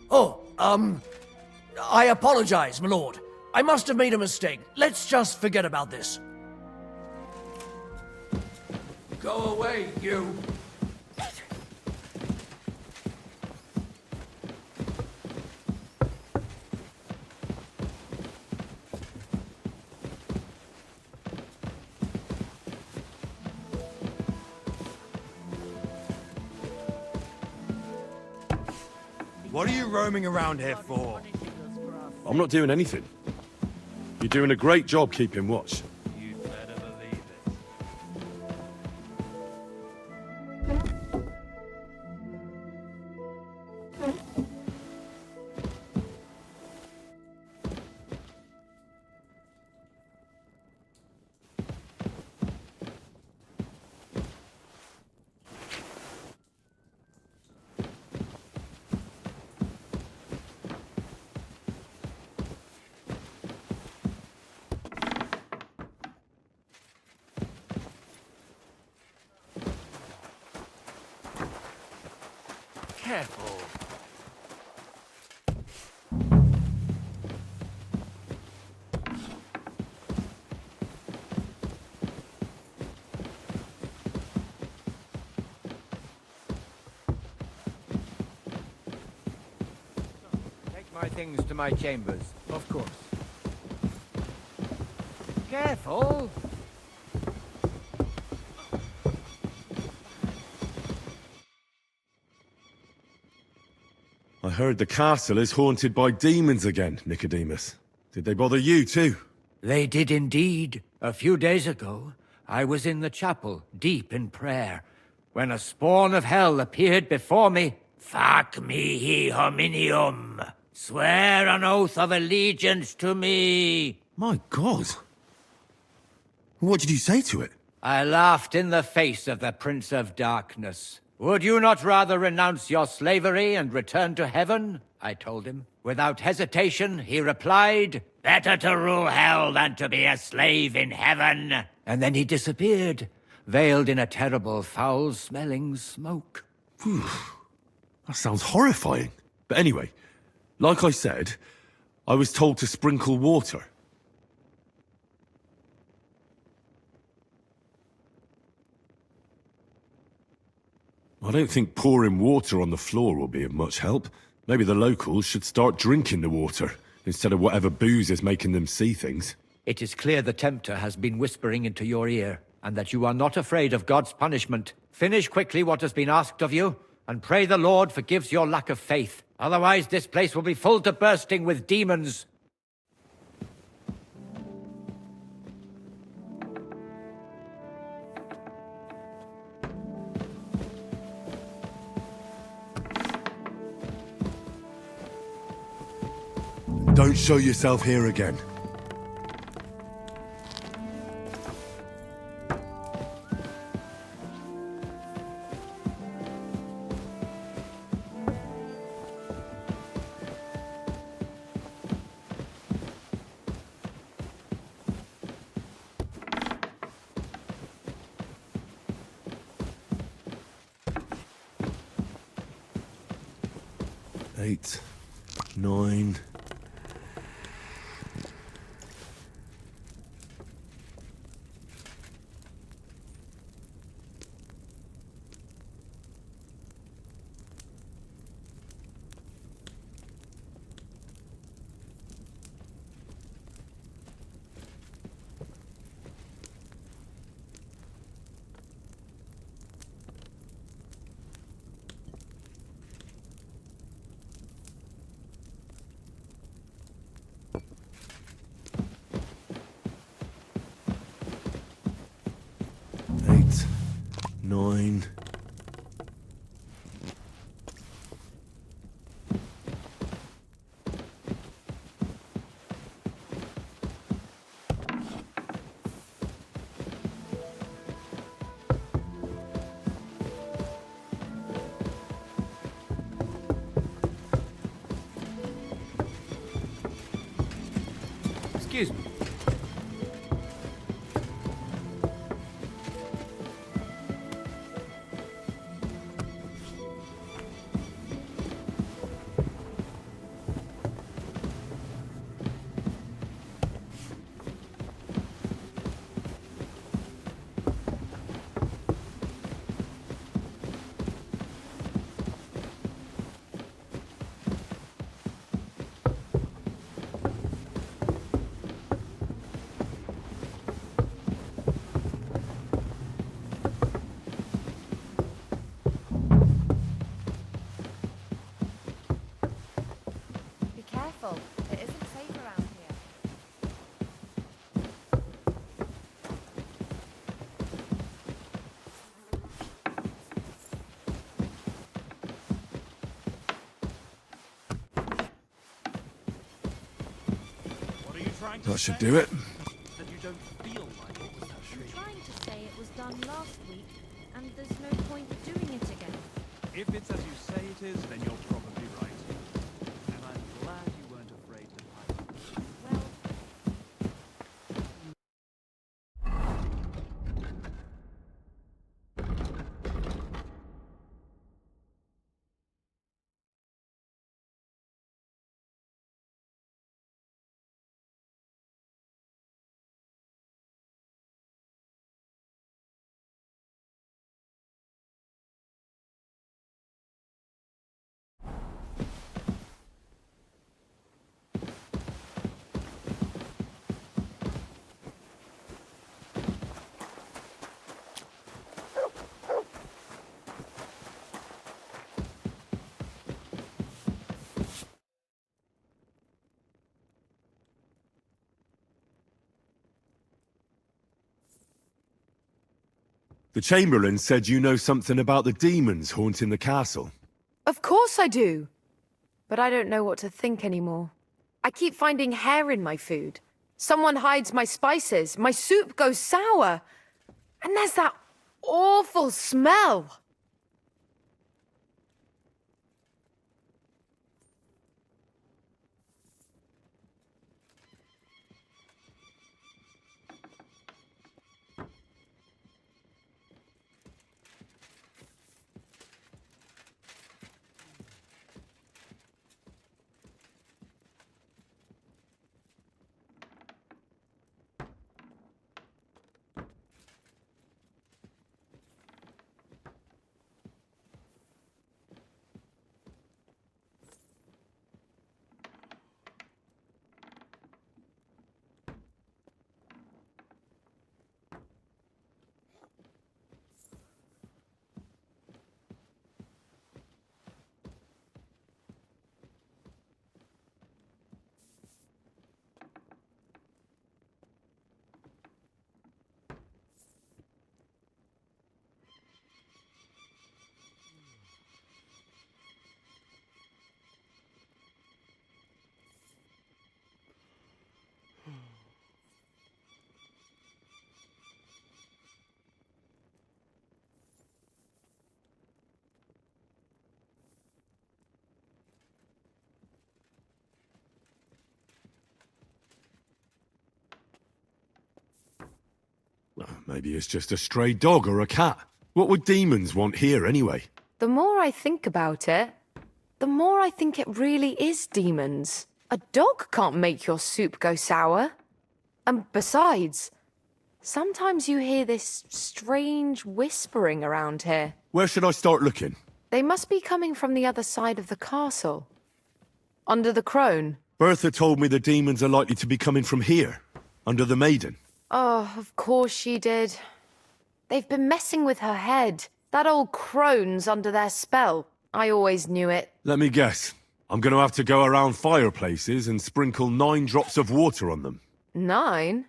S9: Oh, I apologize, my lord. I must have made a mistake. Let's just forget about this. Go away, you.
S18: What are you roaming around here for?
S2: I'm not doing anything. You're doing a great job keeping watch.
S15: You'd better believe it.
S18: Careful.
S10: Take my things to my chambers, of course. Careful!
S2: I heard the castle is haunted by demons again, Nicodemus. Did they bother you too?
S10: They did indeed. A few days ago, I was in the chapel, deep in prayer, when a spawn of hell appeared before me. Fac mihi hominium. Swear an oath of allegiance to me.
S2: My God. What did you say to it?
S10: I laughed in the face of the Prince of Darkness. Would you not rather renounce your slavery and return to heaven? I told him. Without hesitation, he replied, better to rule hell than to be a slave in heaven. And then he disappeared, veiled in a terrible, foul-smelling smoke.
S2: Phew. That sounds horrifying. But anyway, like I said, I was told to sprinkle water. I don't think pouring water on the floor will be of much help. Maybe the locals should start drinking the water, instead of whatever booze is making them see things.
S10: It is clear the Tempter has been whispering into your ear, and that you are not afraid of God's punishment. Finish quickly what has been asked of you, and pray the Lord forgives your lack of faith. Otherwise, this place will be full to bursting with demons.
S2: Don't show yourself here again. Eight, 9... Eight, 9...
S10: Excuse me.
S2: That should do it.
S15: That you don't feel like it was that
S14: I'm
S15: shriek.
S14: trying to say it was done last week, and there's no point doing it again.
S15: If it's as you say it is, then you're probably right. And I'm glad you weren't afraid to fight.
S14: Well,
S2: The Chamberlain said you know something about the demons haunting the castle.
S19: Of course I do. But I don't know what to think anymore. I keep finding hair in my food. Someone hides my spices. My soup goes sour. And there's that awful smell.
S2: Maybe it's just a stray dog or a cat. What would demons want here anyway?
S19: The more I think about it, the more I think it really is demons. A dog can't make your soup go sour. And besides, sometimes you hear this strange whispering around here.
S2: Where should I start looking?
S19: They must be coming from the other side of the castle. Under the crone.
S2: Bertha told me the demons are likely to be coming from here, under the Maiden.
S19: Oh, of course she did. They've been messing with her head. That old crone's under their spell. I always knew it.
S2: Let me guess. I'm going to have to go around fireplaces and sprinkle 9 drops of water on them.
S19: 9?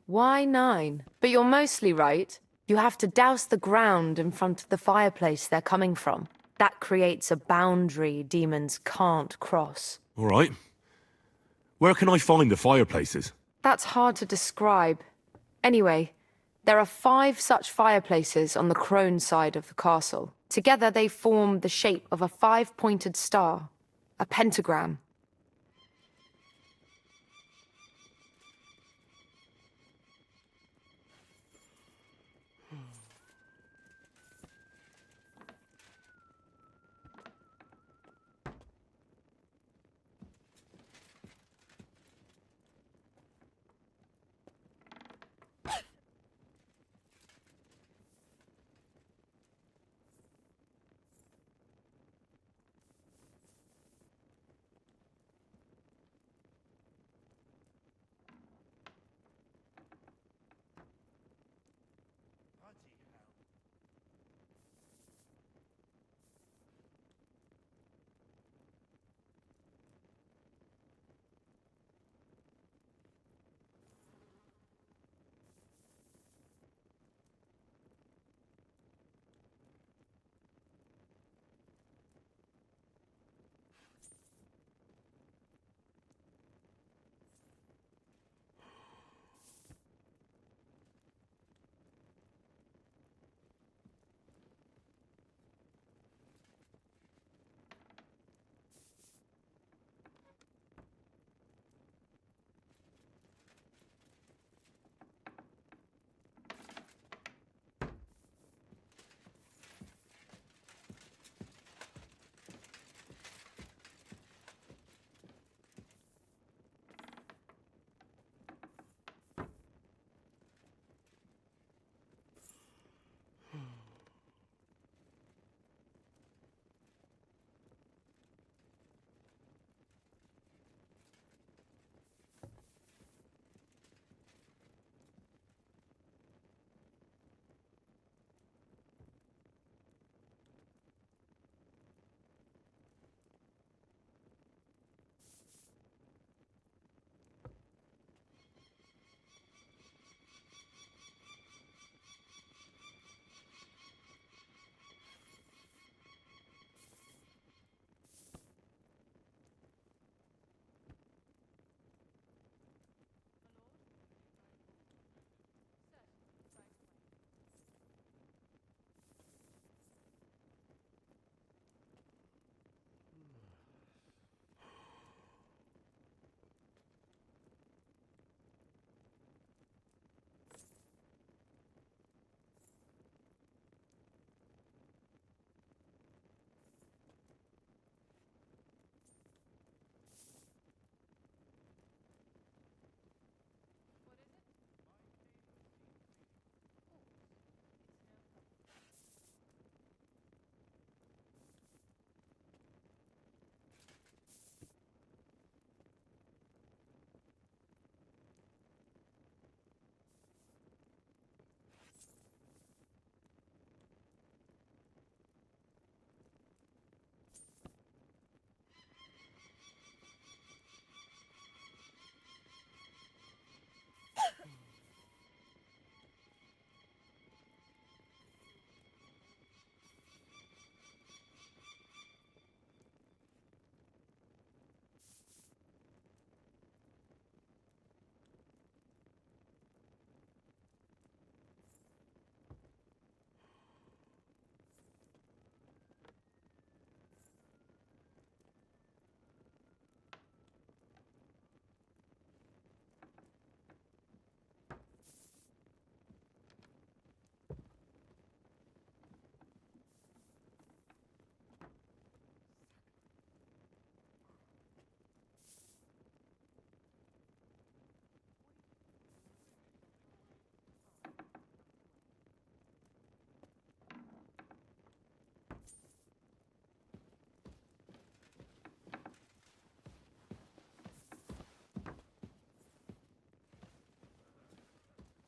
S19: Why 9? But you're mostly right. You have to douse the ground in front of the fireplace they're coming from. That creates a boundary demons can't cross.
S2: All right. Where can I find the fireplaces?
S19: That's hard to describe. Anyway, there are 5 such fireplaces on the crone side of the castle. Together they form the shape of a 5-pointed star, a pentagram.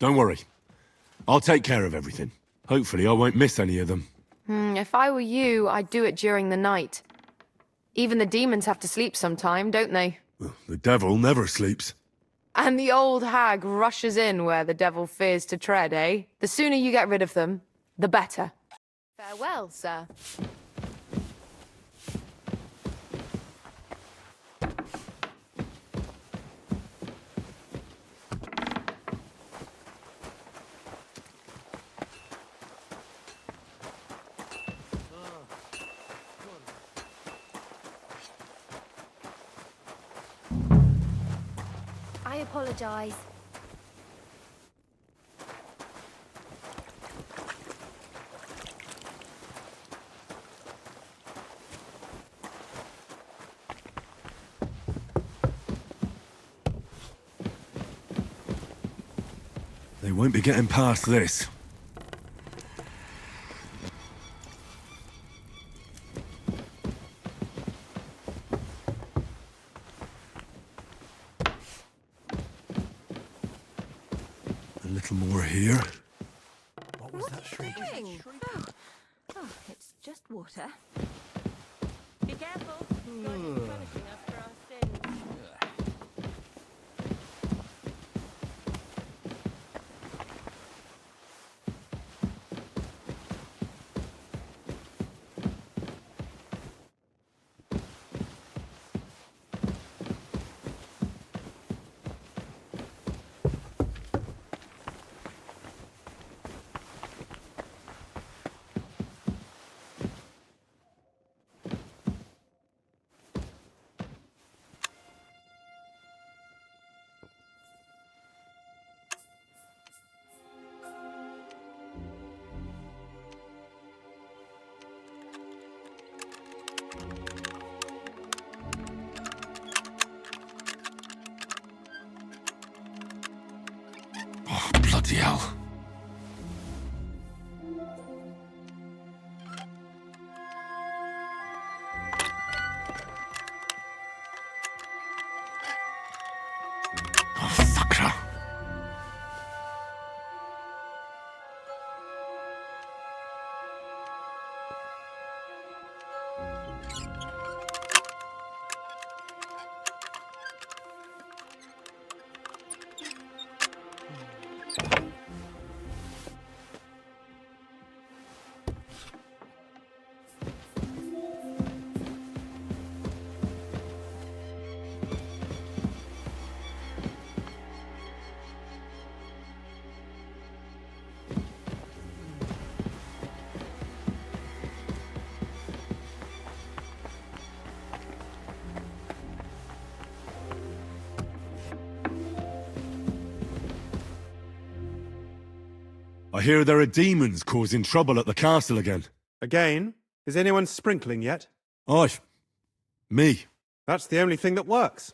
S2: Don't worry. I'll take care of everything. Hopefully I won't miss any of them.
S19: If I were you, I'd do it during the night. Even the demons have to sleep sometime, don't they?
S2: The devil never sleeps.
S19: And the old hag rushes in where the devil fears to tread, eh? The sooner you get rid of them, the better. Farewell, sir.
S1: I apologize.
S2: They won't be getting past this. A little more here.
S18: What was that shriek?
S14: Oh, it's just water.
S13: Be careful. God is punishing us for our sins.
S2: Oh, bloody hell. Oh, fucker. I hear there are demons causing trouble at the castle again.
S20: Again? Is anyone sprinkling yet?
S2: Aye. Me.
S20: That's the only thing that works.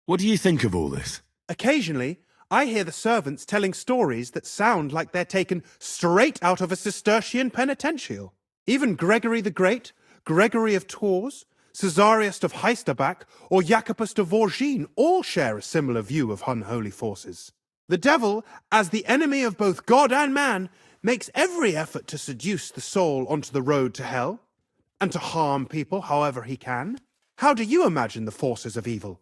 S2: What do you think of all this?
S20: Occasionally, I hear the servants telling stories that sound like they're taken straight out of a Cistercian penitential. Even Gregory the Great, Gregory of Tours, Caesarius of Heisterbach, or Jacobus de Vorgine all share a similar view of unholy forces. The devil, as the enemy of both God and man, makes every effort to seduce the soul onto the road to hell, and to harm people however he can. How do you imagine the forces of evil?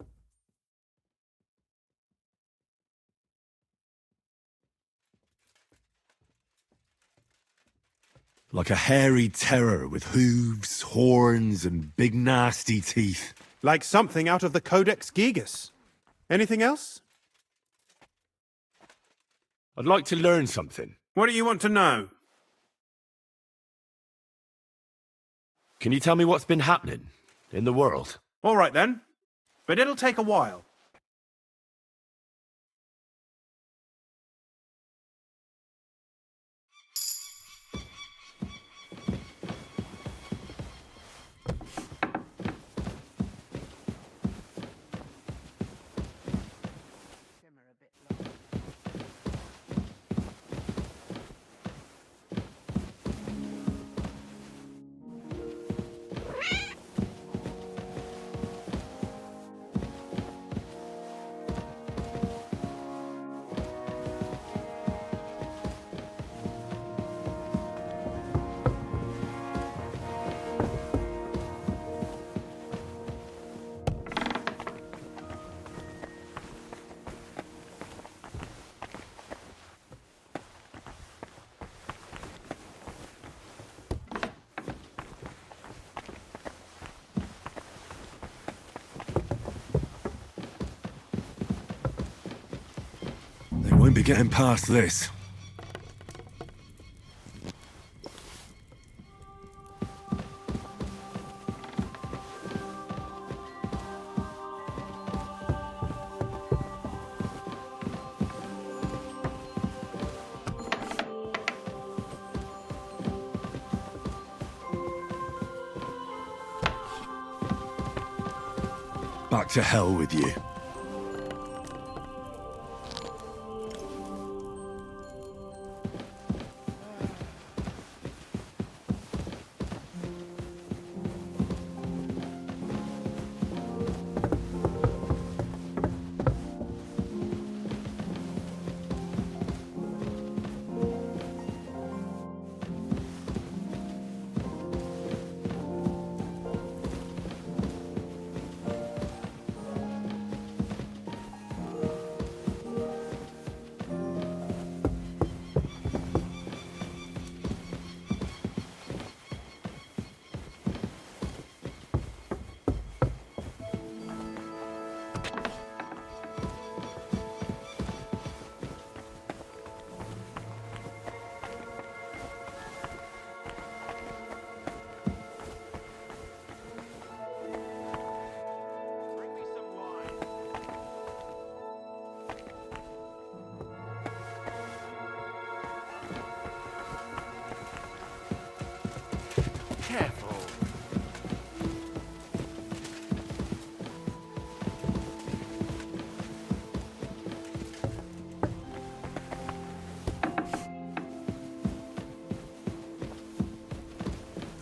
S2: Like a hairy terror with hooves, horns, and big nasty teeth.
S20: Like something out of the Codex Gigas. Anything else?
S2: I'd like to learn something.
S20: What do you want to know?
S2: Can you tell me what's been happening in the world?
S20: All right then, but it'll take a while.
S2: won't be getting past this. Back to hell with you.
S3: Careful.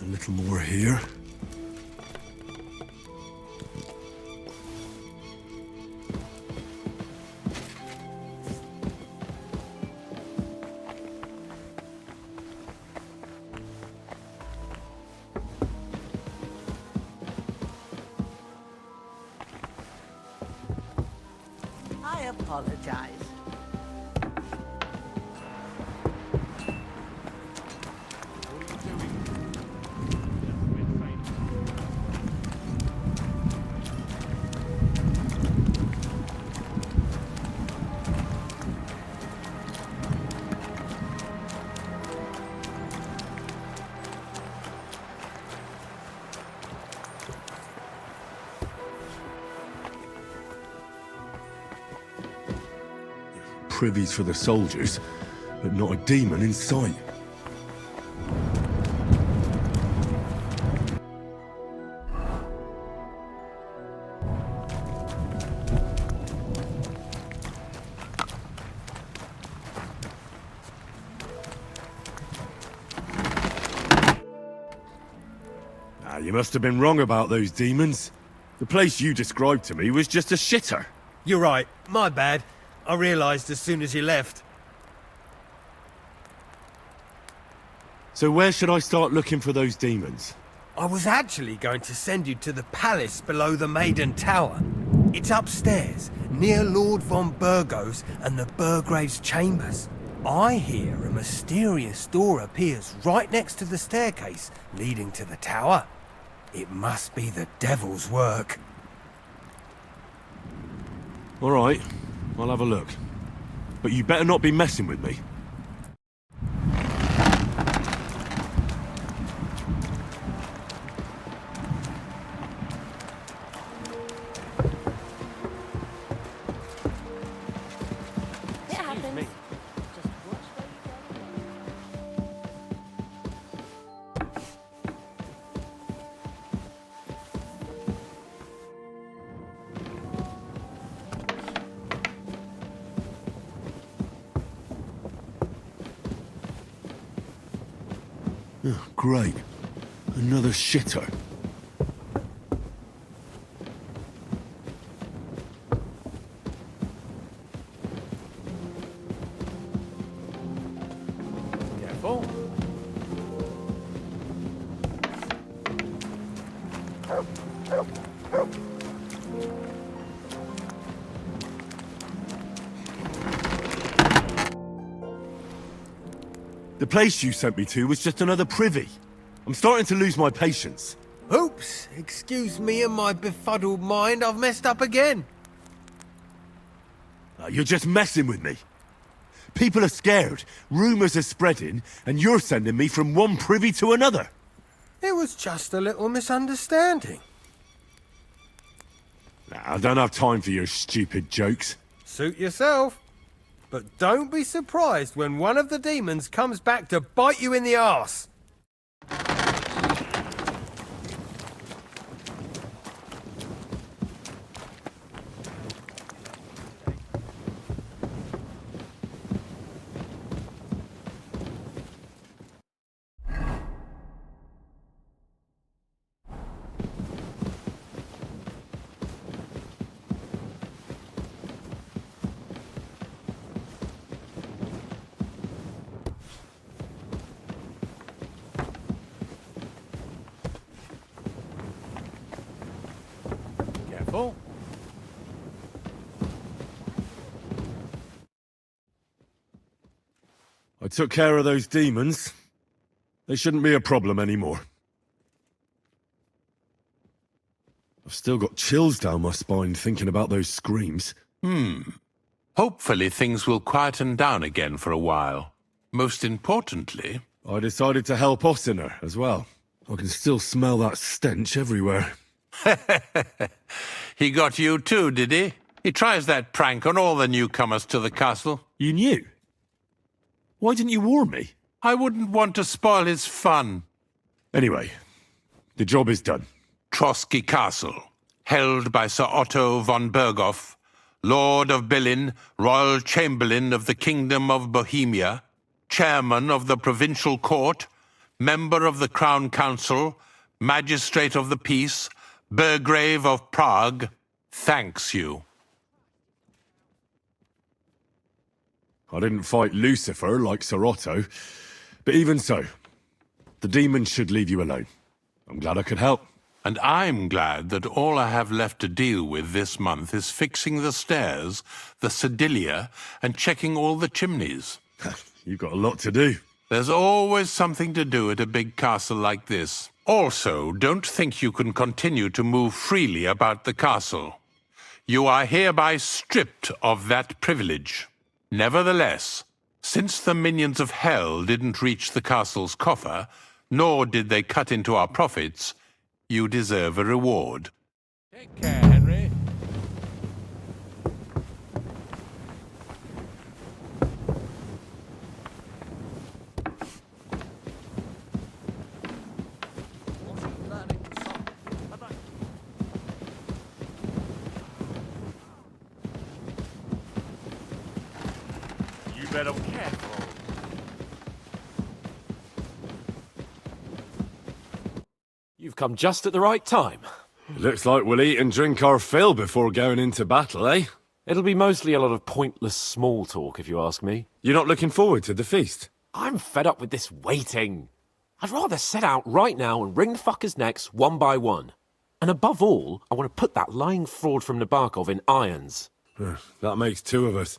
S2: A little more here.
S17: I apologize.
S2: Privies for the soldiers, but not a demon in sight. You must have been wrong about those demons. The place you described to me was just a shitter.
S18: You're right, my bad. I realised as soon as you left.
S2: So where should I start looking for those demons?
S18: I was actually going to send you to the palace below the Maiden Tower. It's upstairs, near Lord von Burgos and the Burgrave's chambers. I hear a mysterious door appears right next to the staircase leading to the tower. It must be the devil's work.
S2: All right, I'll have a look. But you better not be messing with me.
S4: It happens.
S2: Oh, great. Another shitter.
S3: Careful.
S2: The place you sent me to was just another privy. I'm starting to lose my patience.
S18: Oops, excuse me and my befuddled mind, I've messed up again.
S2: You're just messing with me. People are scared, rumours are spreading, and you're sending me from one privy to another.
S18: It was just a little misunderstanding.
S2: Nah, I don't have time for your stupid jokes.
S18: Suit yourself. But don't be surprised when one of the demons comes back to bite you in the arse.
S8: Careful.
S2: I took care of those demons. They shouldn't be a problem anymore. I've still got chills down my spine thinking about those screams.
S6: Hopefully things will quieten down again for a while. Most importantly...
S2: I decided to help Ossiner as well. I can still smell that stench everywhere.
S6: He got you too, did he? He tries that prank on all the newcomers to the castle.
S2: You knew? Why didn't you warn me?
S6: I wouldn't want to spoil his fun.
S2: Anyway, the job is done.
S6: Trosky Castle, held by Sir Otto von Berghoff, Lord of Billin, Royal Chamberlain of the Kingdom of Bohemia, Chairman of the Provincial Court, Member of the Crown Council, Magistrate of the Peace, Burgrave of Prague, thanks you.
S2: I didn't fight Lucifer like Sir Otto, but even so, the demons should leave you alone. I'm glad I could help.
S6: And I'm glad that all I have left to deal with this month is fixing the stairs, the sedilia, and checking all the chimneys.
S2: You've got a lot to do.
S6: There's always something to do at a big castle like this. Also, don't think you can continue to move freely about the castle. You are hereby stripped of that privilege. Nevertheless, since the minions of hell didn't reach the castle's coffer, nor did they cut into our profits, you deserve a reward. Take care, Henry.
S8: You better be careful. You've come just at the right time.
S2: Looks like we'll eat and drink our fill before going into battle, eh?
S8: It'll be mostly a lot of pointless small talk, if you ask me.
S2: You're not looking forward to the feast?
S8: I'm fed up with this waiting. I'd rather set out right now and wring the fuckers' necks one by one. And above all, I want to put that lying fraud from Nabokov in irons.
S2: That makes two of us.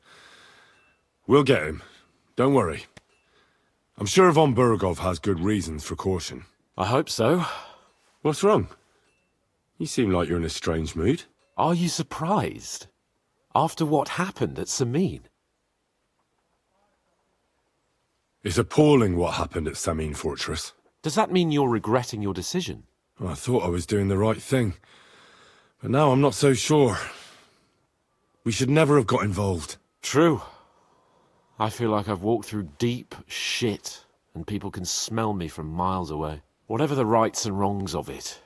S2: We'll get him. Don't worry. I'm sure von Berghoff has good reasons for caution.
S8: I hope so.
S2: What's wrong? You seem like you're in a strange mood.
S8: Are you surprised? After what happened at Samin?
S2: It's appalling what happened at Samin Fortress.
S8: Does that mean you're regretting your decision?
S2: I thought I was doing the right thing. But now I'm not so sure. We should never have got involved.
S8: True. I feel like I've walked through deep shit, and people can smell me from miles away. Whatever the rights and wrongs of it,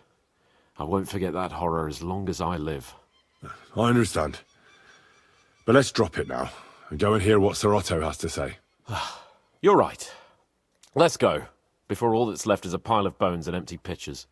S8: I won't forget that horror as long as I live.
S2: I understand. But let's drop it now, and go and hear what Sir Otto has to say.
S8: You're right. Let's go, before all that's left is a pile of bones and empty pitchers.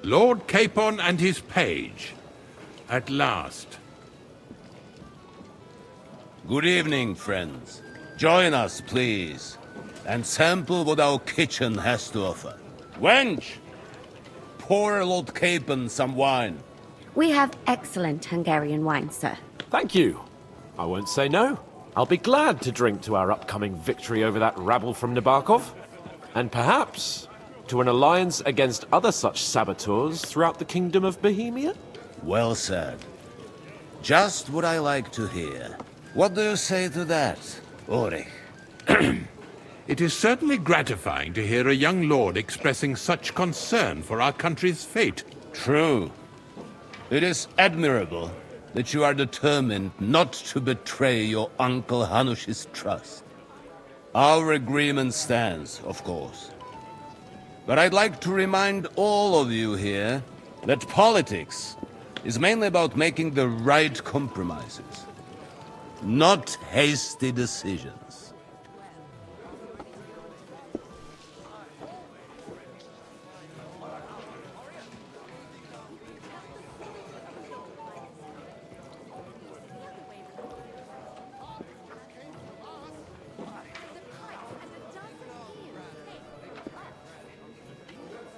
S6: Lord Capon and his page. At last.
S16: Good evening, friends. Join us, please, and sample what our kitchen has to offer. Wench, pour Lord Capon some wine.
S5: We have excellent Hungarian wine, sir.
S8: Thank you. I won't say no. I'll be glad to drink to our upcoming victory over that rabble from Nabokov. And perhaps to an alliance against other such saboteurs throughout the kingdom of Bohemia?
S21: Well said. Just what I like to hear. What do you say to that, Ulrich?
S6: It is certainly gratifying to hear a young lord expressing such concern for our country's fate.
S21: True. It is admirable that you are determined not to betray your Uncle Hanush's trust. Our agreement stands, of course. But I'd like to remind all of you here that politics is mainly about making the right compromises, not hasty decisions.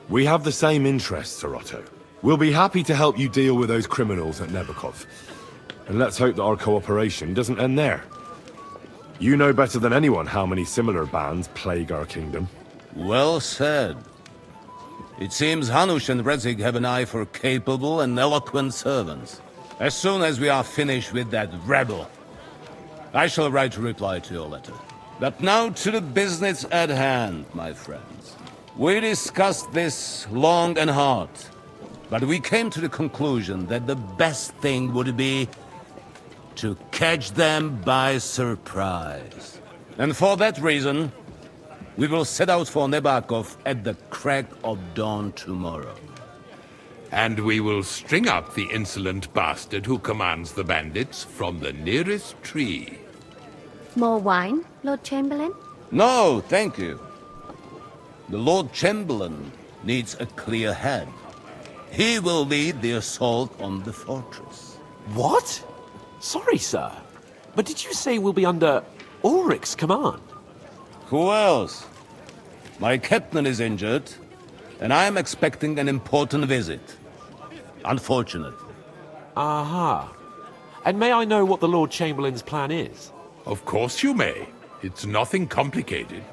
S2: We have the same interests, Sir Otto. We'll be happy to help you deal with those criminals at Nebokov. And let's hope that our cooperation doesn't end there. You know better than anyone how many similar bands plague our kingdom.
S21: Well said. It seems Hanush and Rezig have an eye for capable and eloquent servants. As soon as we are finished with that rebel, I shall write a reply to your letter. But now to the business at hand, my friends. We discussed this long and hard, but we came to the conclusion that the best thing would be to catch them by surprise. And for that reason, we will set out for Nebakov at the crack of dawn tomorrow.
S6: And we will string up the insolent bastard who commands the bandits from the nearest tree.
S5: More wine, Lord Chamberlain?
S21: No, thank you. The Lord Chamberlain needs a clear head. He will lead the assault on the fortress.
S8: What? Sorry, sir. But did you say we'll be under Ulrich's command?
S21: Who else? My captain is injured, and I am expecting an important visit. Unfortunate.
S8: Aha. And may I know what the Lord Chamberlain's plan is?
S6: Of course you may. It's nothing complicated.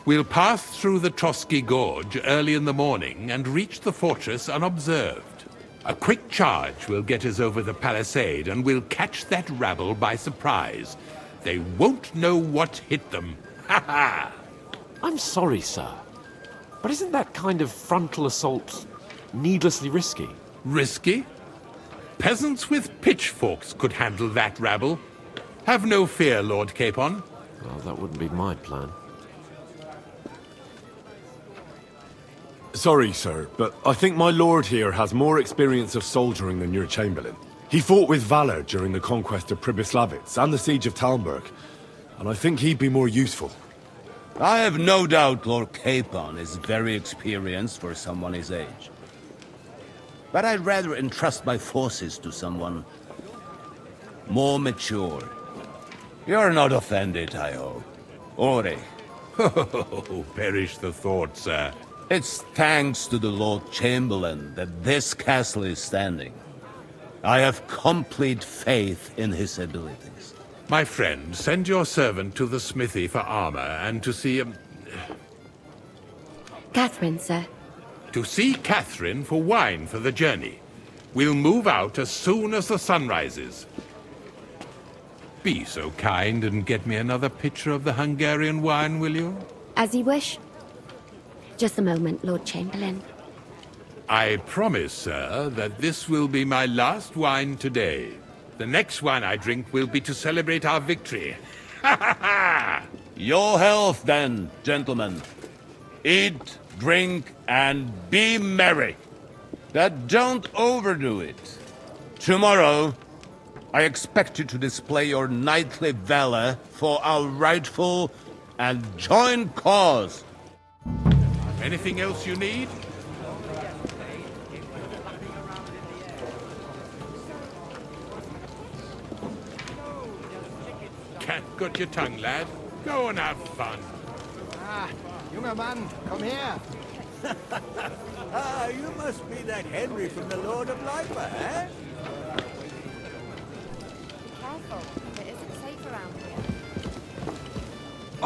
S6: We'll pass through the Trosky Gorge early in the morning and reach the fortress unobserved. A quick charge will get us over the palisade and we'll catch that rabble by surprise. They won't know what hit them. Ha ha!
S8: I'm sorry, sir. But isn't that kind of frontal assault needlessly risky?
S6: Risky? Peasants with pitchforks could handle that rabble. Have no fear, Lord Capon.
S8: Well, that wouldn't be my plan.
S2: Sorry, sir, but I think my lord here has more experience of soldiering than your Chamberlain. He fought with valor during the conquest of Pribyslavitz and the siege of Talmberg, and I think he'd be more useful.
S21: I have no doubt Lord Capon is very experienced for someone his age. But I'd rather entrust my forces to someone more mature. You're not offended, I hope. Ori.
S6: Oh, perish the thought, sir.
S21: It's thanks to the Lord Chamberlain that this castle is standing. I have complete faith in his abilities.
S6: My friend, send your servant to the smithy for armor and to see...
S5: Catherine, sir.
S6: To see Catherine for wine for the journey. We'll move out as soon as the sun rises. Be so kind and get me another pitcher of the Hungarian wine, will you?
S5: As you wish. Just a moment, Lord Chamberlain.
S6: I promise, sir, that this will be my last wine today. The next wine I drink will be to celebrate our victory. Ha ha ha!
S21: Your health, then, gentlemen. Eat, drink, and be merry. But don't overdo it. Tomorrow, I expect you to display your knightly valor for our rightful and joint cause.
S6: Anything else you need? Cat got your tongue, lad. Go and have fun.
S22: Ah, junger Mann, komm her.
S23: Ah, you must be that Henry from the Lord of Lifer, eh?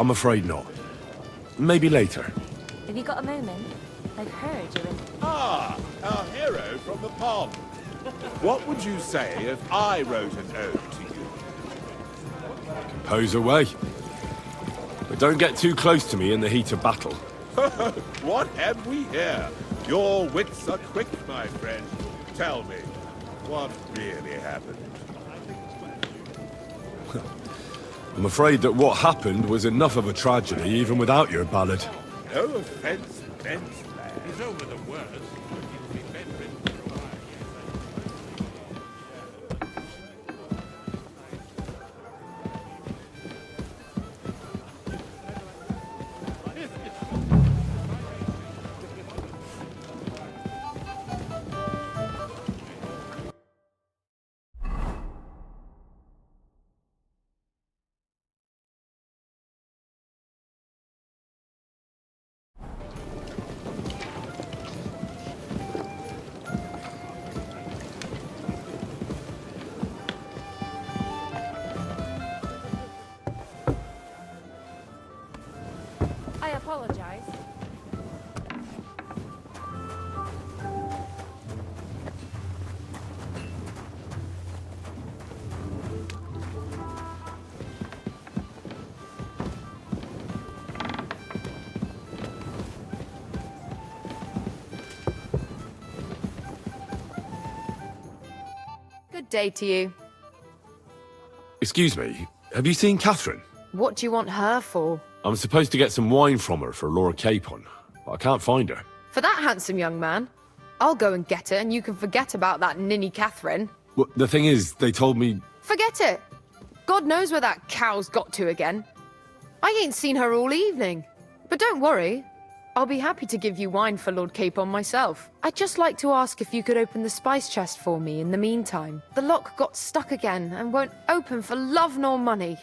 S2: I'm afraid not. Maybe later.
S4: Have you got a moment? I've heard you're in...
S7: Ah, our hero from the pond. What would you say if I wrote an ode to you?
S2: Pose away. But don't get too close to me in the heat of battle.
S7: What have we here? Your wits are quick, my friend. Tell me, what really happened?
S2: I'm afraid that what happened was enough of a tragedy even without your ballad.
S7: No offense meant, lad.
S6: He's over the worst.
S4: I apologize.
S19: Good day to you.
S2: Excuse me, have you seen Catherine?
S19: What do you want her for?
S2: I'm supposed to get some wine from her for Laura Capon, but I can't find her.
S19: For that handsome young man? I'll go and get her, and you can forget about that ninny Catherine.
S2: Well, the thing is, they told me...
S19: Forget it! God knows where that cow's got to again. I ain't seen her all evening. But don't worry, I'll be happy to give you wine for Lord Capon myself. I'd just like to ask if you could open the spice chest for me in the meantime. The lock got stuck again and won't open for love nor money.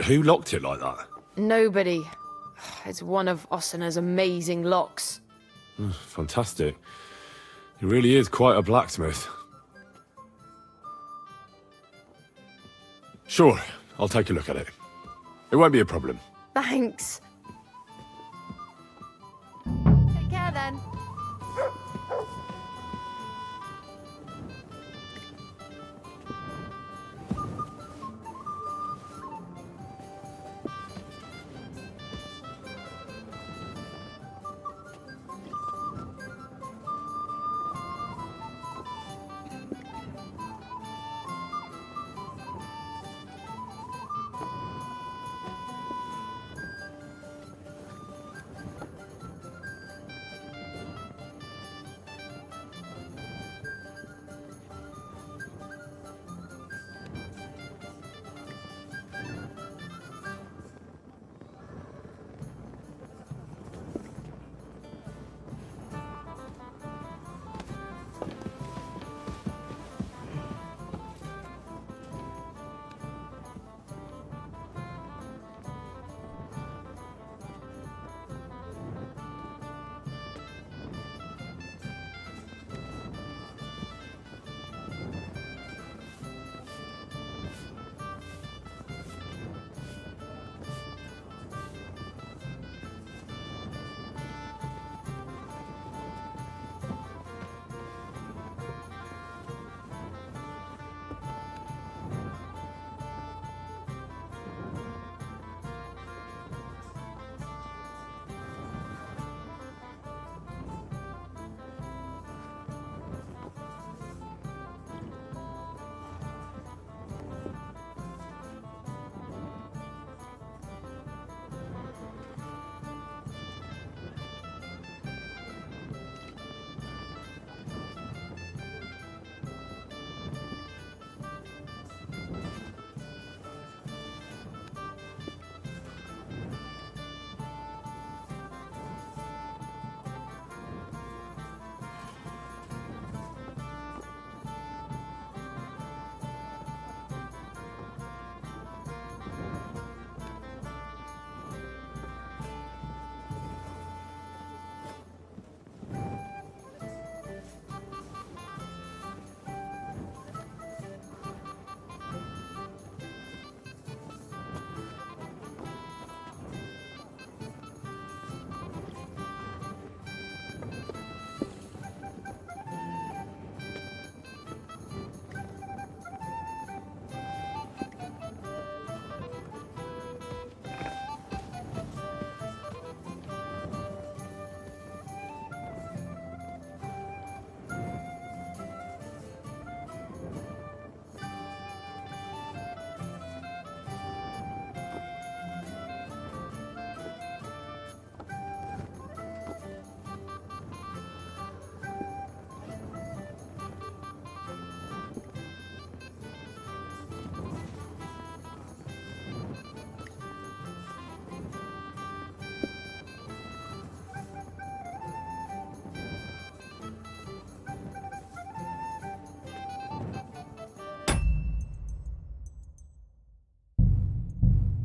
S2: Who locked it like that?
S19: Nobody. It's one of Osina's amazing locks.
S2: Fantastic. He really is quite a blacksmith. Sure, I'll take a look at it. It won't be a problem.
S19: Thanks.